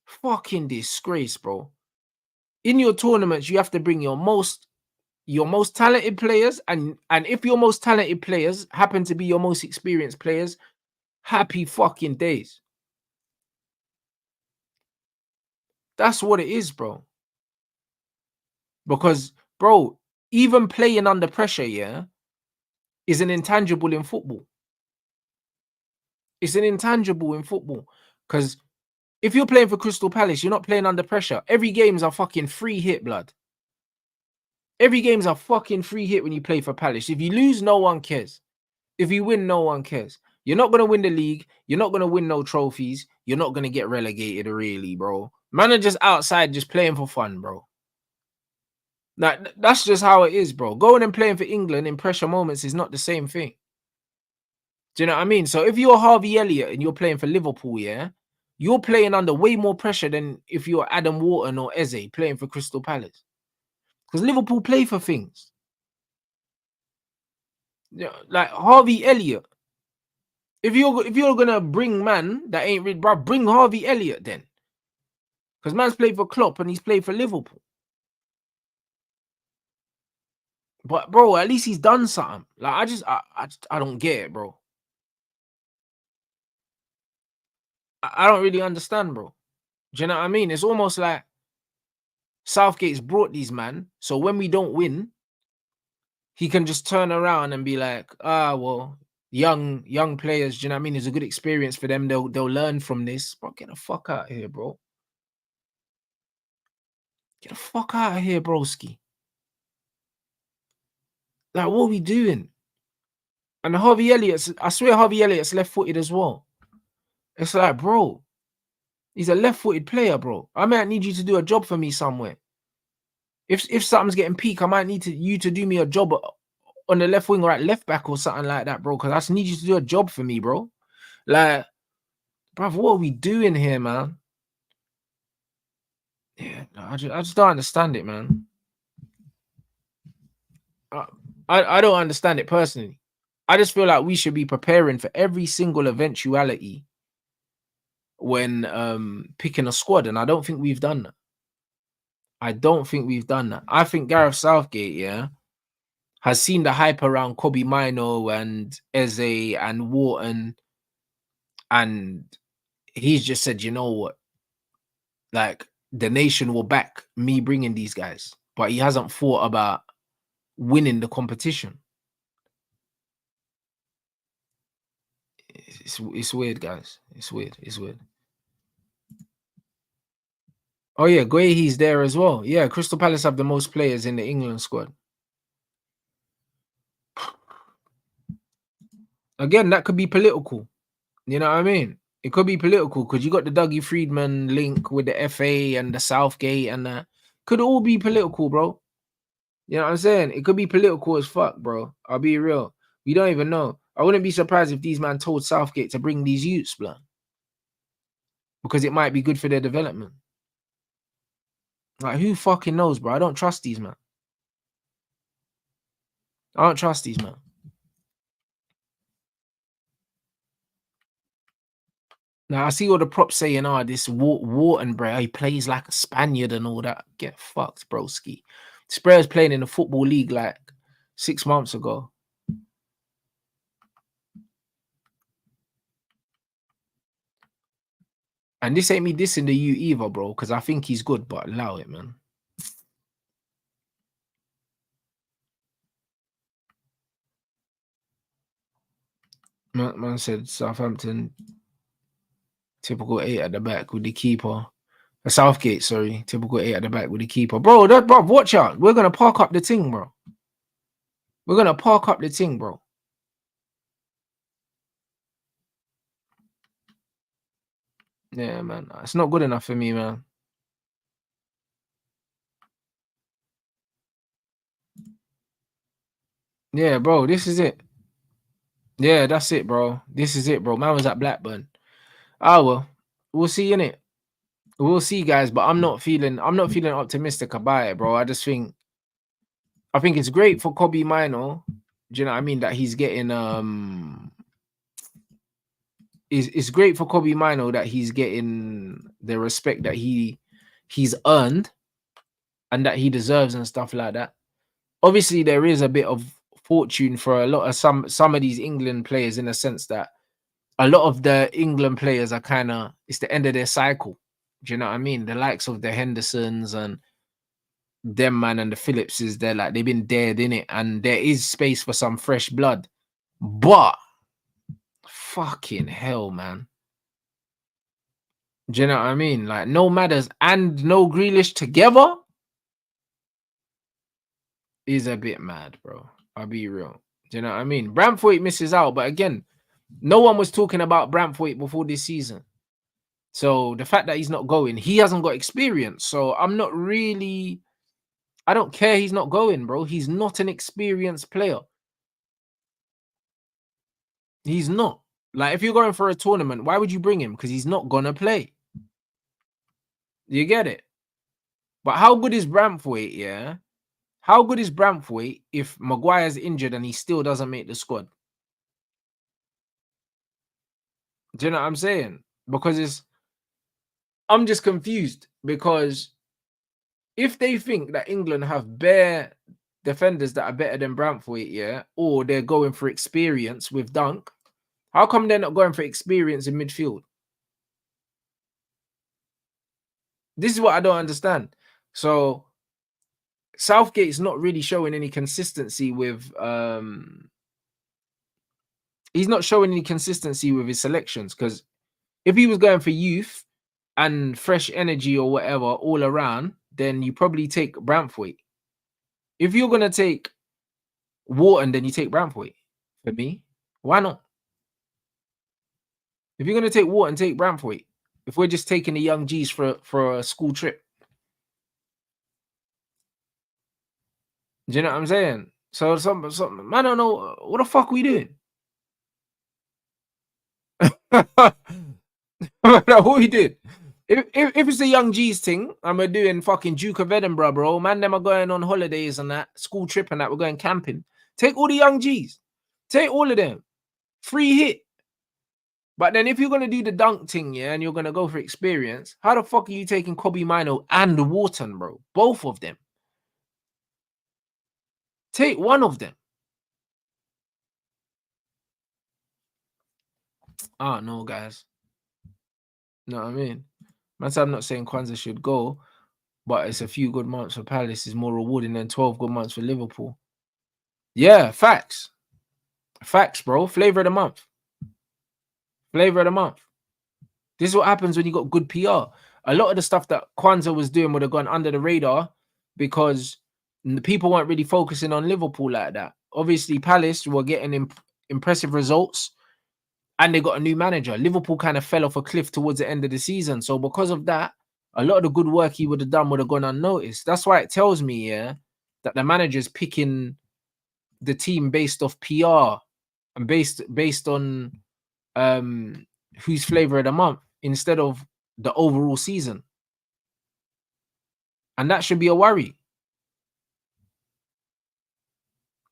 A: Fucking disgrace, bro. In your tournaments, you have to bring your most talented players, and if your most talented players happen to be your most experienced players, happy fucking days. That's what it is, bro. Because, bro, even playing under pressure, yeah, is an intangible in football. It's an intangible in football. Because if you're playing for Crystal Palace, you're not playing under pressure. Every game's a fucking free hit, blood. Every game's a fucking free hit when you play for Palace. If you lose, no one cares. If you win, no one cares. You're not going to win the league. You're not going to win no trophies. You're not going to get relegated, really, bro. Man are just outside just playing for fun, bro. Like, that's just how it is, bro. Going and playing for England in pressure moments is not the same thing. Do you know what I mean? So if you're Harvey Elliott and you're playing for Liverpool, yeah, you're playing under way more pressure than if you're Adam Wharton or Eze playing for Crystal Palace. Because Liverpool play for things. Yeah, like Harvey Elliott. If you're gonna bring man that ain't rich, bro, bring Harvey Elliott then. Because man's played for Klopp and he's played for Liverpool. But bro, at least he's done something. Like I don't get it, bro. I don't really understand, bro. Do you know what I mean? It's almost like Southgate's brought these man, so when we don't win, he can just turn around and be like, well, young players, do you know what I mean? It's a good experience for them. They'll learn from this. Bro, get the fuck out of here, bro. Get the fuck out of here, broski. Like, what are we doing? And Harvey Elliott's, I swear Harvey Elliott's left-footed as well. It's like, bro, he's a left-footed player, bro. I might need you to do a job for me somewhere. If something's getting peak, I might need you to do me a job on the left wing or at left back or something like that, bro. Because I just need you to do a job for me, bro. Like, bruv, what are we doing here, man? Yeah, I just don't understand it, man. I don't understand it personally. I just feel like we should be preparing for every single eventuality when picking a squad, and I don't think we've done that. I don't think we've done that. I think Gareth Southgate, yeah, has seen the hype around Kobe Mino and Eze and Wharton, and he's just said, you know what, like the nation will back me bringing these guys, but he hasn't thought about winning the competition. It's weird, guys. It's weird. It's weird. Oh yeah, Guehi's there as well. Yeah, Crystal Palace have the most players in the England squad. Again, that could be political. You know what I mean? It could be political because you got the Dougie Friedman link with the FA and the Southgate, and that could all be political, bro. You know what I'm saying? It could be political as fuck, bro. I'll be real. We don't even know. I wouldn't be surprised if these man told Southgate to bring these youths, blood, because it might be good for their development. Like, who fucking knows, bro? I don't trust these man. I don't trust these man. Now I see all the props saying, this Wharton, bro, he plays like a Spaniard and all that. Get fucked, broski. Spurs playing in the Football League like 6 months ago. And this ain't me dissing the U either, bro, because I think he's good, but allow it, man. Man said Southampton, typical 8 at the back with the keeper. Southgate, sorry, typical 8 at the back with the keeper. Bro, watch out. We're going to park up the thing, bro. We're going to park up the thing, bro. Yeah, man. It's not good enough for me, man. Yeah, bro, this is it. Yeah, that's it, bro. This is it, bro. Man was at Blackburn. Well, we'll see, innit? We'll see, guys, but I'm not feeling optimistic about it, bro. I think it's great for Kobe Mino. Do you know what I mean? That he's getting it's great for Kobe Mino that he's getting the respect that he's earned and that he deserves and stuff like that. Obviously, there is a bit of fortune for a lot of some of these England players, in a sense that a lot of the England players are kind of, it's the end of their cycle. Do you know what I mean? The likes of the Hendersons and them, man, and the Phillipses, they're like, they've been dead in it, and there is space for some fresh blood. But fucking hell, man. Do you know what I mean? Like, no Matters and no Grealish together is a bit mad, bro. I'll be real. Do you know what I mean? Braithwaite misses out, but again, no one was talking about Braithwaite before this season. So the fact that he's not going, he hasn't got experience. So I don't care he's not going, bro. He's not an experienced player. He's not. Like, if you're going for a tournament, why would you bring him? Because he's not going to play. You get it? But how good is Braithwaite, yeah? How good is Braithwaite if Maguire's injured and he still doesn't make the squad? Do you know what I'm saying? Because I'm just confused, because if they think that England have bare defenders that are better than Brantford, yeah, or they're going for experience with Dunk. How come they're not going for experience in midfield? This is what I don't understand. So Southgate's not really showing any consistency with he's not showing any consistency with his selections, because if he was going for youth and fresh energy or whatever all around, then you probably take Brantford. If you're gonna take Wharton, then you take Brantford. For me, why not? If you're gonna take Wharton, take Brantford. If we're just taking the young G's for a school trip, do you know what I'm saying? So some I don't know what the fuck we doing. What we did? If it's the young G's thing, and we're doing fucking Duke of Edinburgh, bro. Man, them are going on holidays and that, school trip and that. We're going camping. Take all the young G's. Take all of them. Free hit. But then if you're gonna do the Dunk thing, yeah, and you're gonna go for experience, how the fuck are you taking Kobe Mino and Wharton, bro? Both of them. Take one of them. I don't know, guys. You know what I mean? Man, I'm not saying Kwanzaa should go, but it's a few good months for Palace is more rewarding than 12 good months for Liverpool. Yeah, facts. Facts, bro. Flavor of the month. Flavor of the month. This is what happens when you got good PR. A lot of the stuff that Kwanzaa was doing would have gone under the radar because the people weren't really focusing on Liverpool like that. Obviously, Palace were getting impressive results and they got a new manager. Liverpool kind of fell off a cliff towards the end of the season. So because of that, a lot of the good work he would have done would have gone unnoticed. That's why it tells me, yeah, that the manager's picking the team based off PR and based on who's flavor of the month instead of the overall season. And that should be a worry.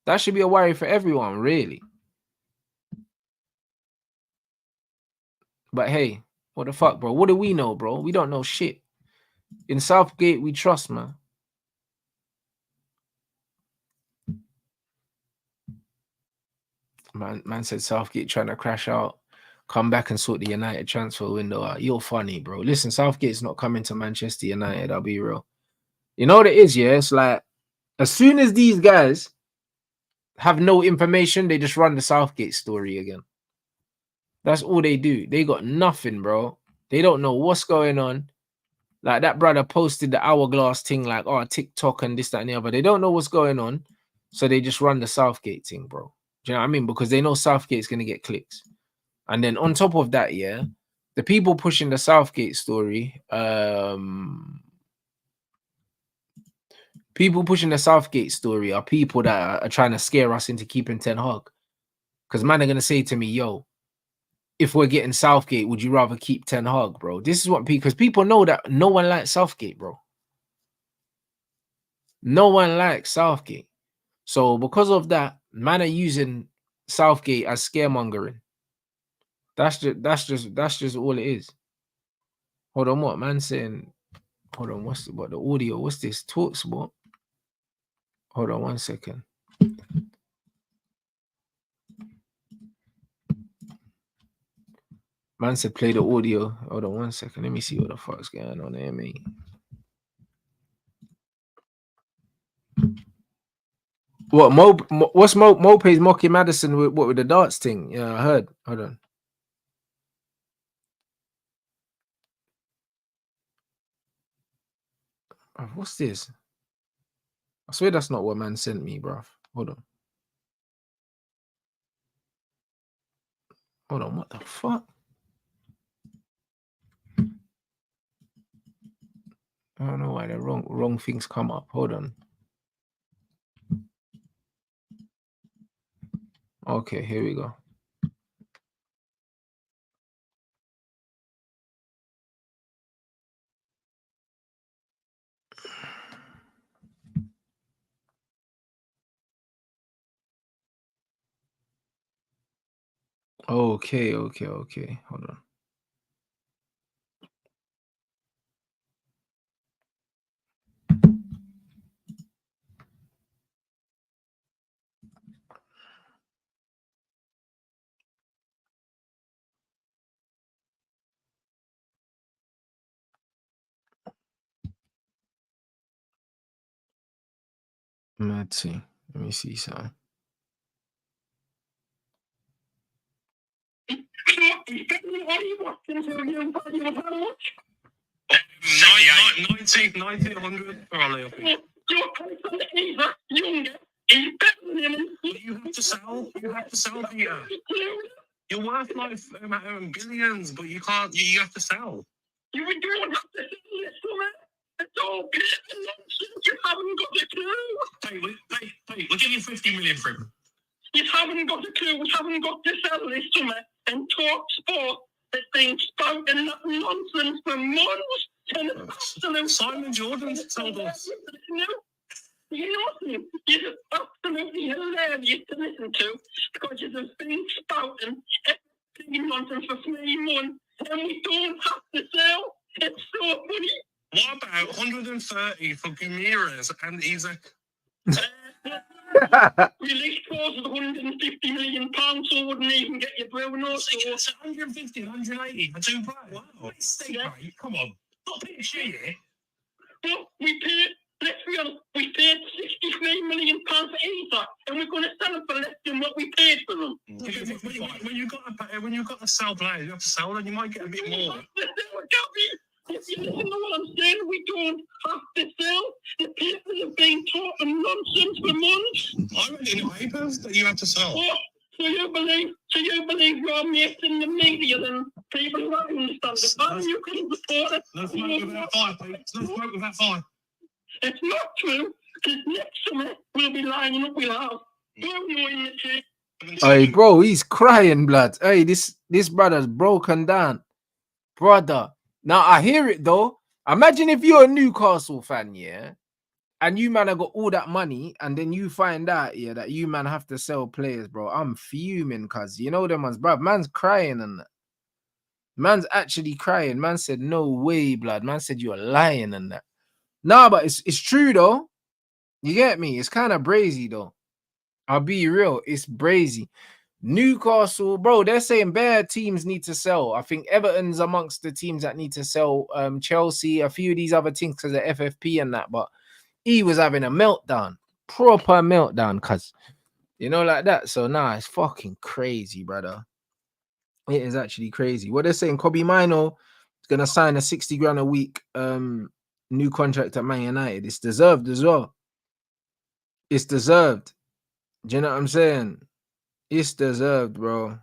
A: That should be a worry for everyone, really. But hey, what the fuck, bro? What do we know, bro? We don't know shit. In Southgate, we trust, man. Man said Southgate trying to crash out, come back and sort the United transfer window out. You're funny, bro. Listen, Southgate's not coming to Manchester United, I'll be real. You know what it is, yeah? It's like, as soon as these guys have no information, they just run the Southgate story again. That's all they do. They got nothing, bro. They don't know what's going on. Like that brother posted the hourglass thing, like, oh, TikTok and this, that, and the other. They don't know what's going on. So they just run the Southgate thing, bro. Do you know what I mean? Because they know Southgate's going to get clicks. And then on top of that, yeah, the people pushing the Southgate story, people pushing the Southgate story are people that are trying to scare us into keeping Ten Hag. Because man are going to say to me, yo, if we're getting Southgate, would you rather keep Ten Hag, bro? This is what because people know that no one likes Southgate, bro. No one likes Southgate. So because of that, man are using Southgate as scaremongering. That's just all it is. Hold on, what man saying? Hold on, what's the audio? What's this? Talks what? Hold on 1 second. Man said play the audio. Hold on 1 second. Let me see what the fuck's going on there, mate. What what's Mope's mocking Madison with the darts thing? Yeah, I heard. Hold on. Oh, what's this? I swear that's not what man sent me, bruv. Hold on. Hold on, what the fuck? I don't know why the wrong things come up. Hold on. Okay, here we go. Okay. Hold on. Let's see. Let me see something.
C: He's getting Ollie Watkins for you value of how much? 1900 for Ollie, I think. Your person is younger. He's better than him. You have to sell. You have to sell, Peter. You're worth like billions, but you can't. You have to sell. You don't have to sell this summer. It's all nonsense. You haven't got a clue. Hey, we'll give you 50 million for him. You haven't got a clue. We haven't got to sell this summer. And Talk Sport has been spouting that nonsense for months. And absolute Simon Jordan's told us. No, you know him. You're absolutely hilarious to listen to because you've been spouting everything nonsense for 3 months, and we don't have to sell. It's so funny. What about 130 for Gamiras and Isaac? Release clause of 150 million pounds, so wouldn't even get your Bruno. So it's 150, 180 for 2 players. Wow. Yeah. Right. Come on. Not PSG here. Well, we paid, let's be honest, we paid 63 million pounds for Isaac, and we're going to sell them for less than what we paid for them. When you've got to sell players, you have to sell them, you might get a bit more. If you listen to what I'm saying, we don't have to sell. The people have been talking nonsense for months. I read in the papers that you have to sell. Oh, so you believe you're making the media and people who don't understand it. But you can report it. No smoke without fire, Pete. No smoke without fire. It's not true, because next summer we'll be lining up with ours. Don't know in the team.
A: Hey, bro, he's crying, blood. Hey, this brother's broken down. Brother. Now, I hear it, though. Imagine if you're a Newcastle fan, yeah, and you, man, have got all that money, and then you find out, yeah, that you, man, have to sell players, bro. I'm fuming, cuz, you know them ones, bro. Man's crying and that. Man's actually crying. Man said, no way, blood. Man said, you're lying and that. Nah, but it's true, though. You get me? It's kind of brazy, though. I'll be real. It's brazy. Newcastle, bro, they're saying bad teams need to sell. I think Everton's amongst the teams that need to sell. Chelsea, a few of these other teams because of FFP and that. But he was having a meltdown, proper meltdown, cuz, you know, like that. So nah, it's fucking crazy, brother. It is actually crazy. What they're saying, Kobe Mino is gonna sign a 60 grand a week new contract at Man United. It's deserved as well. It's deserved. Do you know what I'm saying? It's deserved, bro.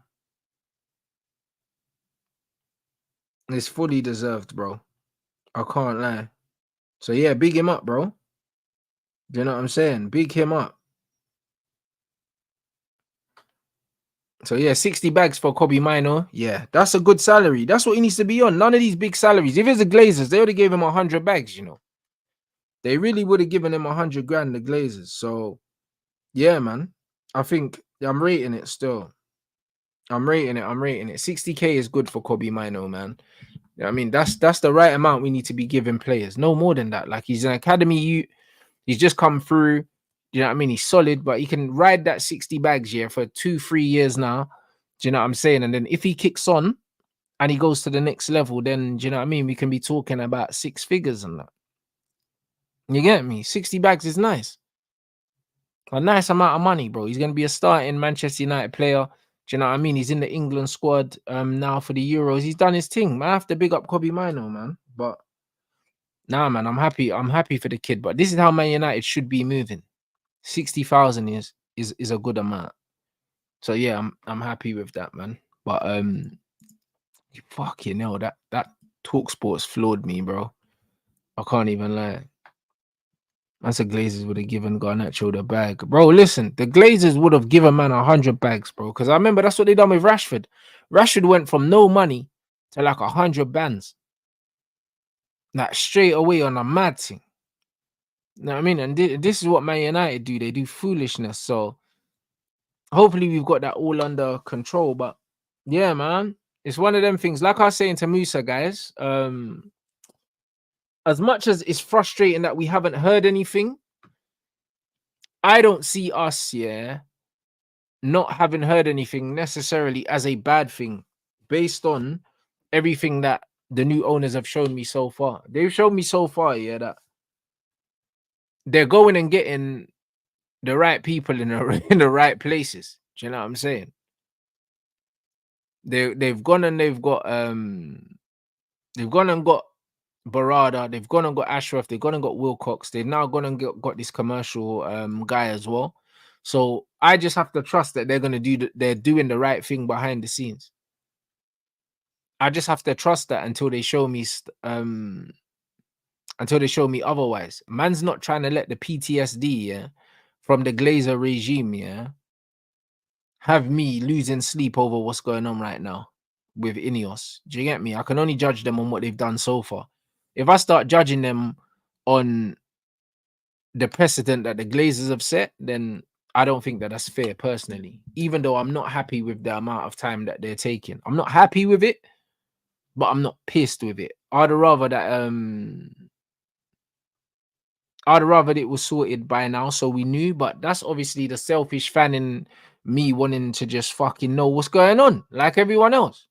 A: It's fully deserved, bro. I can't lie. So yeah, big him up, bro. Do you know what I'm saying? Big him up. So yeah, 60 bags for Kobe Mino. Yeah, that's a good salary. That's what he needs to be on. None of these big salaries. If it's the Glazers, they already gave him 100 bags, you know. They really would have given him 100 grand, the Glazers. So yeah, man. I think I'm rating it still. I'm rating it. 60k is good for Kobe Mino, man. You know what I mean, that's the right amount we need to be giving players. No more than that. Like, he's an academy. He's just come through. You know what I mean? He's solid, but he can ride that 60 bags here for 2-3 years now. Do you know what I'm saying? And then if he kicks on and he goes to the next level, then do you know what I mean? We can be talking about 6 figures and that. You get me? 60 bags is nice. A nice amount of money, bro. He's gonna be a starting Manchester United player. Do you know what I mean? He's in the England squad now for the Euros. He's done his thing. Man, I have to big up Kobe Mino, man. But nah, man, I'm happy. I'm happy for the kid. But this is how Man United should be moving. 60,000 is a good amount. So yeah, I'm happy with that, man. But fuck, you know, that Talk Sports floored me, bro. I can't even lie. That's the Glazers would have given Garnacho the bag. Bro, listen, the Glazers would have given man 100 bags, bro. Because I remember that's what they done with Rashford. Rashford went from no money to like 100 bands. Like straight away on a mad thing. You know what I mean? And this is what Man United do. They do foolishness. So hopefully we've got that all under control. But yeah, man, it's one of them things. Like I was saying to Musa, guys, as much as it's frustrating that we haven't heard anything, I don't see us, not having heard anything necessarily as a bad thing based on everything that the new owners have shown me so far. They've shown me so far, that they're going and getting the right people in in the right places. Do you know what I'm saying? They've gone and they've got Barada, they've gone and got Ashraf, they've gone and got Wilcox, they've now gone and got this commercial guy as well. So I just have to trust that they're gonna they're doing the right thing behind the scenes. I just have to trust that until they show me otherwise. Man's not trying to let the PTSD from the Glazer regime have me losing sleep over what's going on right now with Ineos. Do you get me? I can only judge them on what they've done so far. If I start judging them on the precedent that the Glazers have set, then I don't think that that's fair personally, even though I'm not happy with the amount of time that they're taking. I'm not happy with it, but I'm not pissed with it. I'd rather that it was sorted by now so we knew, but that's obviously the selfish fan in me wanting to just fucking know what's going on like everyone else.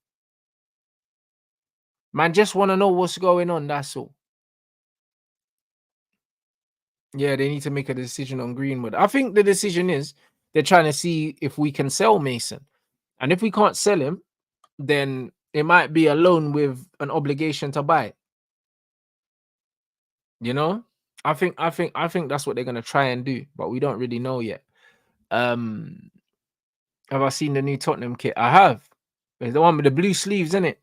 A: Man, just want to know what's going on, that's all. Yeah, they need to make a decision on Greenwood. I think the decision is they're trying to see if we can sell Mason. And if we can't sell him, then it might be a loan with an obligation to buy. You know? I think that's what they're gonna try and do, but we don't really know yet. Have I seen the new Tottenham kit? I have. It's the one with the blue sleeves, isn't it?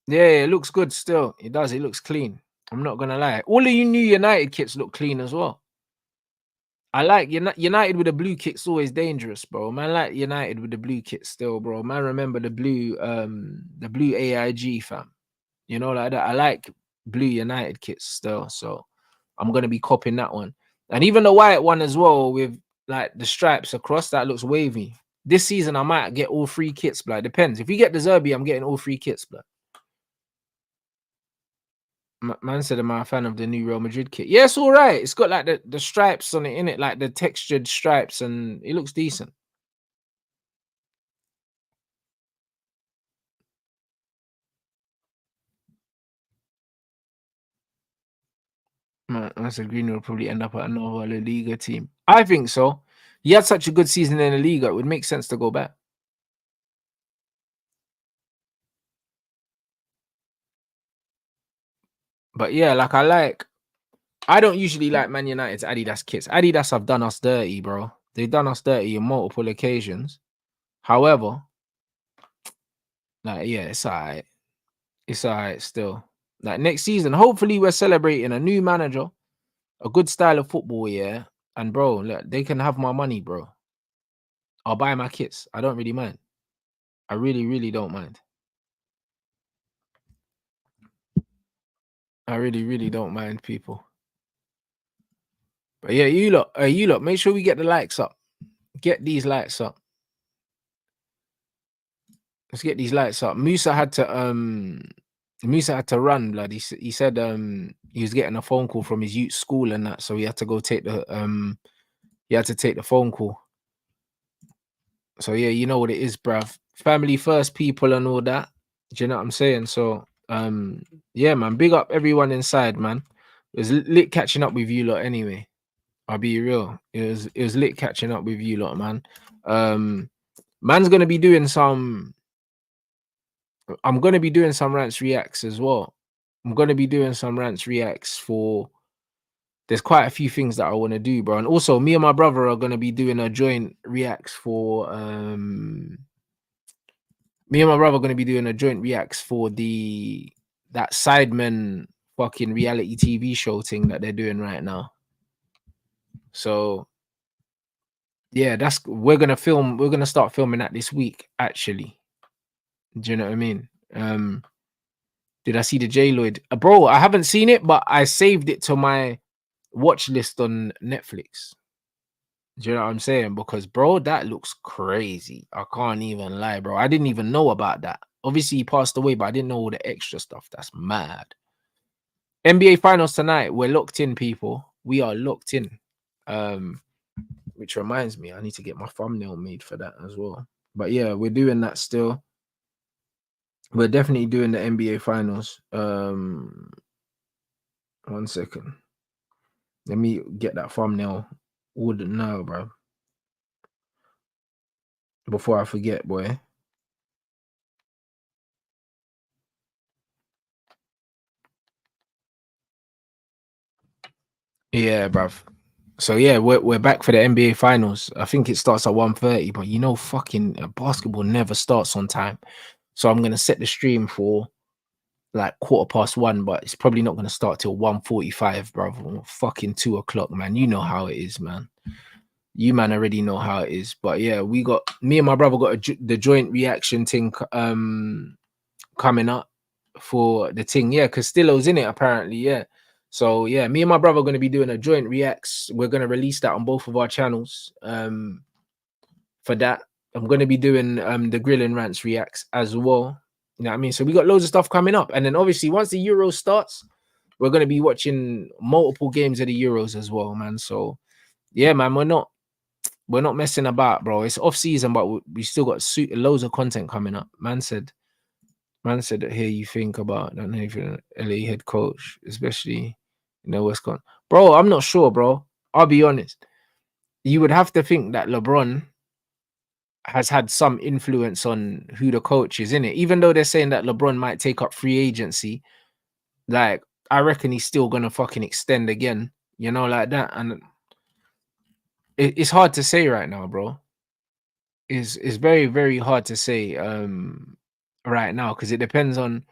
A: Yeah, it looks good still. It does. It looks clean. I'm not gonna lie. All of you new United kits look clean as well. I like United with the blue kit's always dangerous, bro. Man, like United with the blue kit still, bro. Man, remember the blue AIG, fam. You know, like that. I like blue United kits still, so I'm gonna be copying that one. And even the white one as well with like the stripes across, that looks wavy. This season I might get all 3 kits, blood. Depends. If you get the Zerbi, I'm getting all 3 kits, blood. Man said, am I a fan of the new Real Madrid kit? Yeah, it's all right. It's got like the stripes on it, in it, like the textured stripes, and it looks decent. Man said Green will probably end up at another La Liga team. I think so. He had such a good season in the Liga, it would make sense to go back. But yeah, like I don't usually like Man United's Adidas kits. Adidas have done us dirty, bro. They've done us dirty on multiple occasions. However, like, yeah, it's all right. It's all right still. Like next season, hopefully we're celebrating a new manager, a good style of football, yeah. And bro, look, they can have my money, bro. I'll buy my kits. I don't really mind. I really, really don't mind. I really, really don't mind, people. But yeah, you lot, make sure we get the likes up. Get these likes up. Let's get these lights up. Musa had to run, blood. He said he was getting a phone call from his youth school and that, so he had to go take the phone call. So yeah, you know what it is, bruv. Family first, people and all that. Do you know what I'm saying? So yeah, man, big up everyone inside, man. It was lit catching up with you lot anyway. I'll be real. It was lit catching up with you lot, man. Man's gonna be doing some. I'm gonna be doing some Rants reacts as well. I'm gonna be doing some Rants reacts for. There's quite a few things that I want to do, bro. And also, me and my brother are gonna be doing a joint reacts for. Me and my brother are gonna be doing a joint reacts for that Sidemen fucking reality TV show thing that they're doing right now. So yeah, we're gonna start filming that this week, actually. Do you know what I mean? Did I see the J Lloyd? Bro, I haven't seen it, but I saved it to my watch list on Netflix. Do you know what I'm saying? Because bro, that looks crazy. I can't even lie, bro. I didn't even know about that. Obviously, he passed away, but I didn't know all the extra stuff. That's mad. NBA finals tonight. We're locked in, people. We are locked in. Which reminds me, I need to get my thumbnail made for that as well. But yeah, we're doing that still. We're definitely doing the NBA finals. 1 second. Let me get that thumbnail Wouldn't know, bro. Before I forget, boy. Yeah, bruv. So yeah, we're back for the NBA finals. I think it starts at 1:30, but you know, fucking basketball never starts on time. So I'm gonna set the stream for like 1:15, but it's probably not gonna start till 1:45, bro. Fucking 2 o'clock, man. You know how it is, man. You man already know how it is. But yeah, we got me and my brother got the joint reaction thing coming up for the thing. Yeah, Castillo's in it apparently. Yeah. So yeah, me and my brother are going to be doing a joint reacts. We're going to release that on both of our channels. For that, I'm going to be doing the Grilling Rants reacts as well. You know what I mean? So we got loads of stuff coming up, and then obviously once the Euro starts, we're going to be watching multiple games of the Euros as well, man. So yeah, man, we're not messing about, bro. It's off season, but we still got loads of content coming up. Man said that here you think about that Nathan LA head coach, especially in the West Coast. Bro, I'm not sure, bro. I'll be honest. You would have to think that LeBron has had some influence on who the coach is, in it. Even though they're saying that LeBron might take up free agency, like I reckon he's still gonna fucking extend again, you know, like that. And it's hard to say right now, bro. It's very, very hard to say right now because it depends on.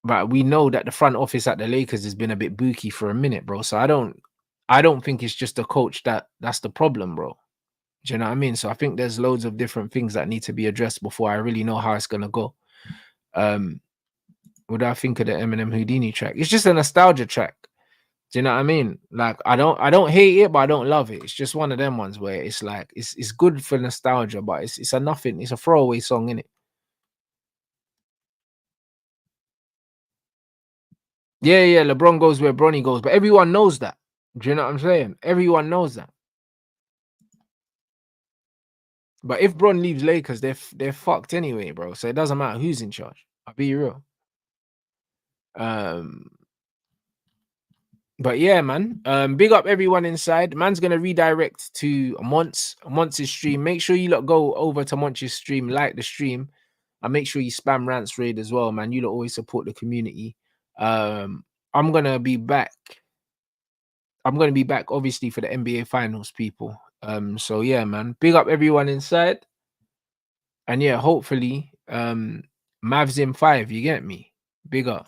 A: But we know that the front office at the Lakers has been a bit booky for a minute, bro. So I don't think it's just the coach that's the problem, bro. Do you know what I mean? So I think there's loads of different things that need to be addressed before I really know how it's gonna go. What do I think of the Eminem Houdini track? It's just a nostalgia track. Do you know what I mean? Like I don't hate it, but I don't love it. It's just one of them ones where it's like it's good for nostalgia, but it's a nothing. It's a throwaway song, innit? Yeah. LeBron goes where Bronny goes, but everyone knows that. Do you know what I'm saying? Everyone knows that. But if Bron leaves Lakers, they're fucked anyway, bro. So it doesn't matter who's in charge. I'll be real. But yeah, man. Big up everyone inside. Man's gonna redirect to Monts's stream. Make sure you lot go over to Monts's stream, like the stream, and make sure you spam Rants Raid as well, man. You lot always support the community. I'm gonna be back. Obviously, for the NBA finals, people. So yeah, man. Big up everyone inside. And yeah, hopefully, Mavs in 5, you get me? Big up.